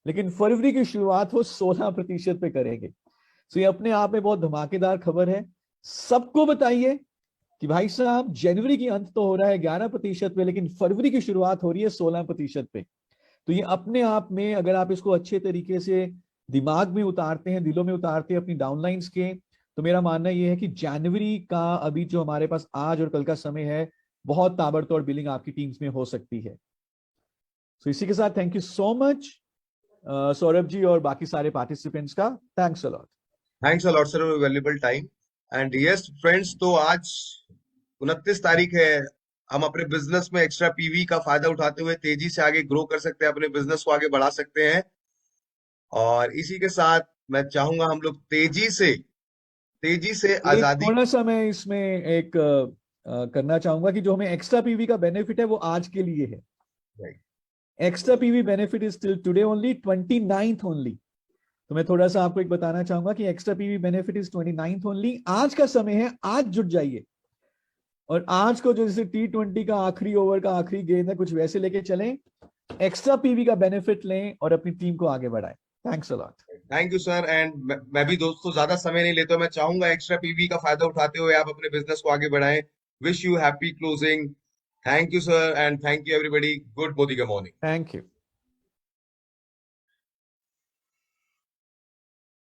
[SPEAKER 2] लेकिन फरवरी की शुरुआत वो 16% पे करेंगे। तो ये अपने आप में बहुत धमाकेदार खबर है। सबको बताइए कि भाई साहब जनवरी की अंत तो हो रहा है 11% पे, लेकिन फरवरी की शुरुआत हो रही है 16% पे। तो ये अपने आप में अगर आप इसको अच्छे तरीके से दिमाग में उतारते हैं, दिलों में उतारते हैं अपनी डाउनलाइंस के, तो मेरा मानना यह है कि जनवरी का अभी जो हमारे पास आज और कल का समय है, बहुत ताबड़तोड़ बिलिंग आपकी टीम्स में हो सकती है। तो इसी के साथ thank you so much Saurabh ji और बाकी सारे पार्टिसिपेंट्स का thanks a lot.
[SPEAKER 1] Thanks a lot sir, valuable time. And yes friends, तो आज 29 तारीख है। हम अपने बिजनेस में एक्स्ट्रा पीवी का फायदा उठाते हुए तेजी से आगे ग्रो कर सकते हैं, अपने बिजनेस को आगे बढ़ा सकते हैं। और इसी के साथ मैं चाहूंगा हम लोग तेजी से
[SPEAKER 2] एक
[SPEAKER 1] आजादी।
[SPEAKER 2] थोड़ा सा मैं इसमें एक करना चाहूंगा कि जो हमें एक्स्ट्रा पीवी का बेनिफिट है वो आज के लिए है। Extra PV benefit is till today only, 29th only. तो मैं थोड़ा सा आपको एक बताना चाहूंगा कि extra PV benefit is 29th only. आज का समय है, आज जुट जाइए और आज को जो जैसे T20 का आखिरी ओवर का आखिरी गेंद है, कुछ वैसे लेके चलें, एक्स्ट्रा पीवी का बेनिफिट लें और अपनी टीम को आगे बढ़ाएं। Thanks a lot.
[SPEAKER 1] Thank you sir. And मैं भी दोस्तों ज्यादा समय नहीं लेता हूं। मैं चाहूंगा एक्स्ट्रा पीवी का फायदा उठाते हुए आप अपने बिजनेस को आगे बढ़ाएं। Wish you happy closing. Thank you sir, and thank you everybody. Good बोधिका मॉर्निंग।
[SPEAKER 2] Thank you.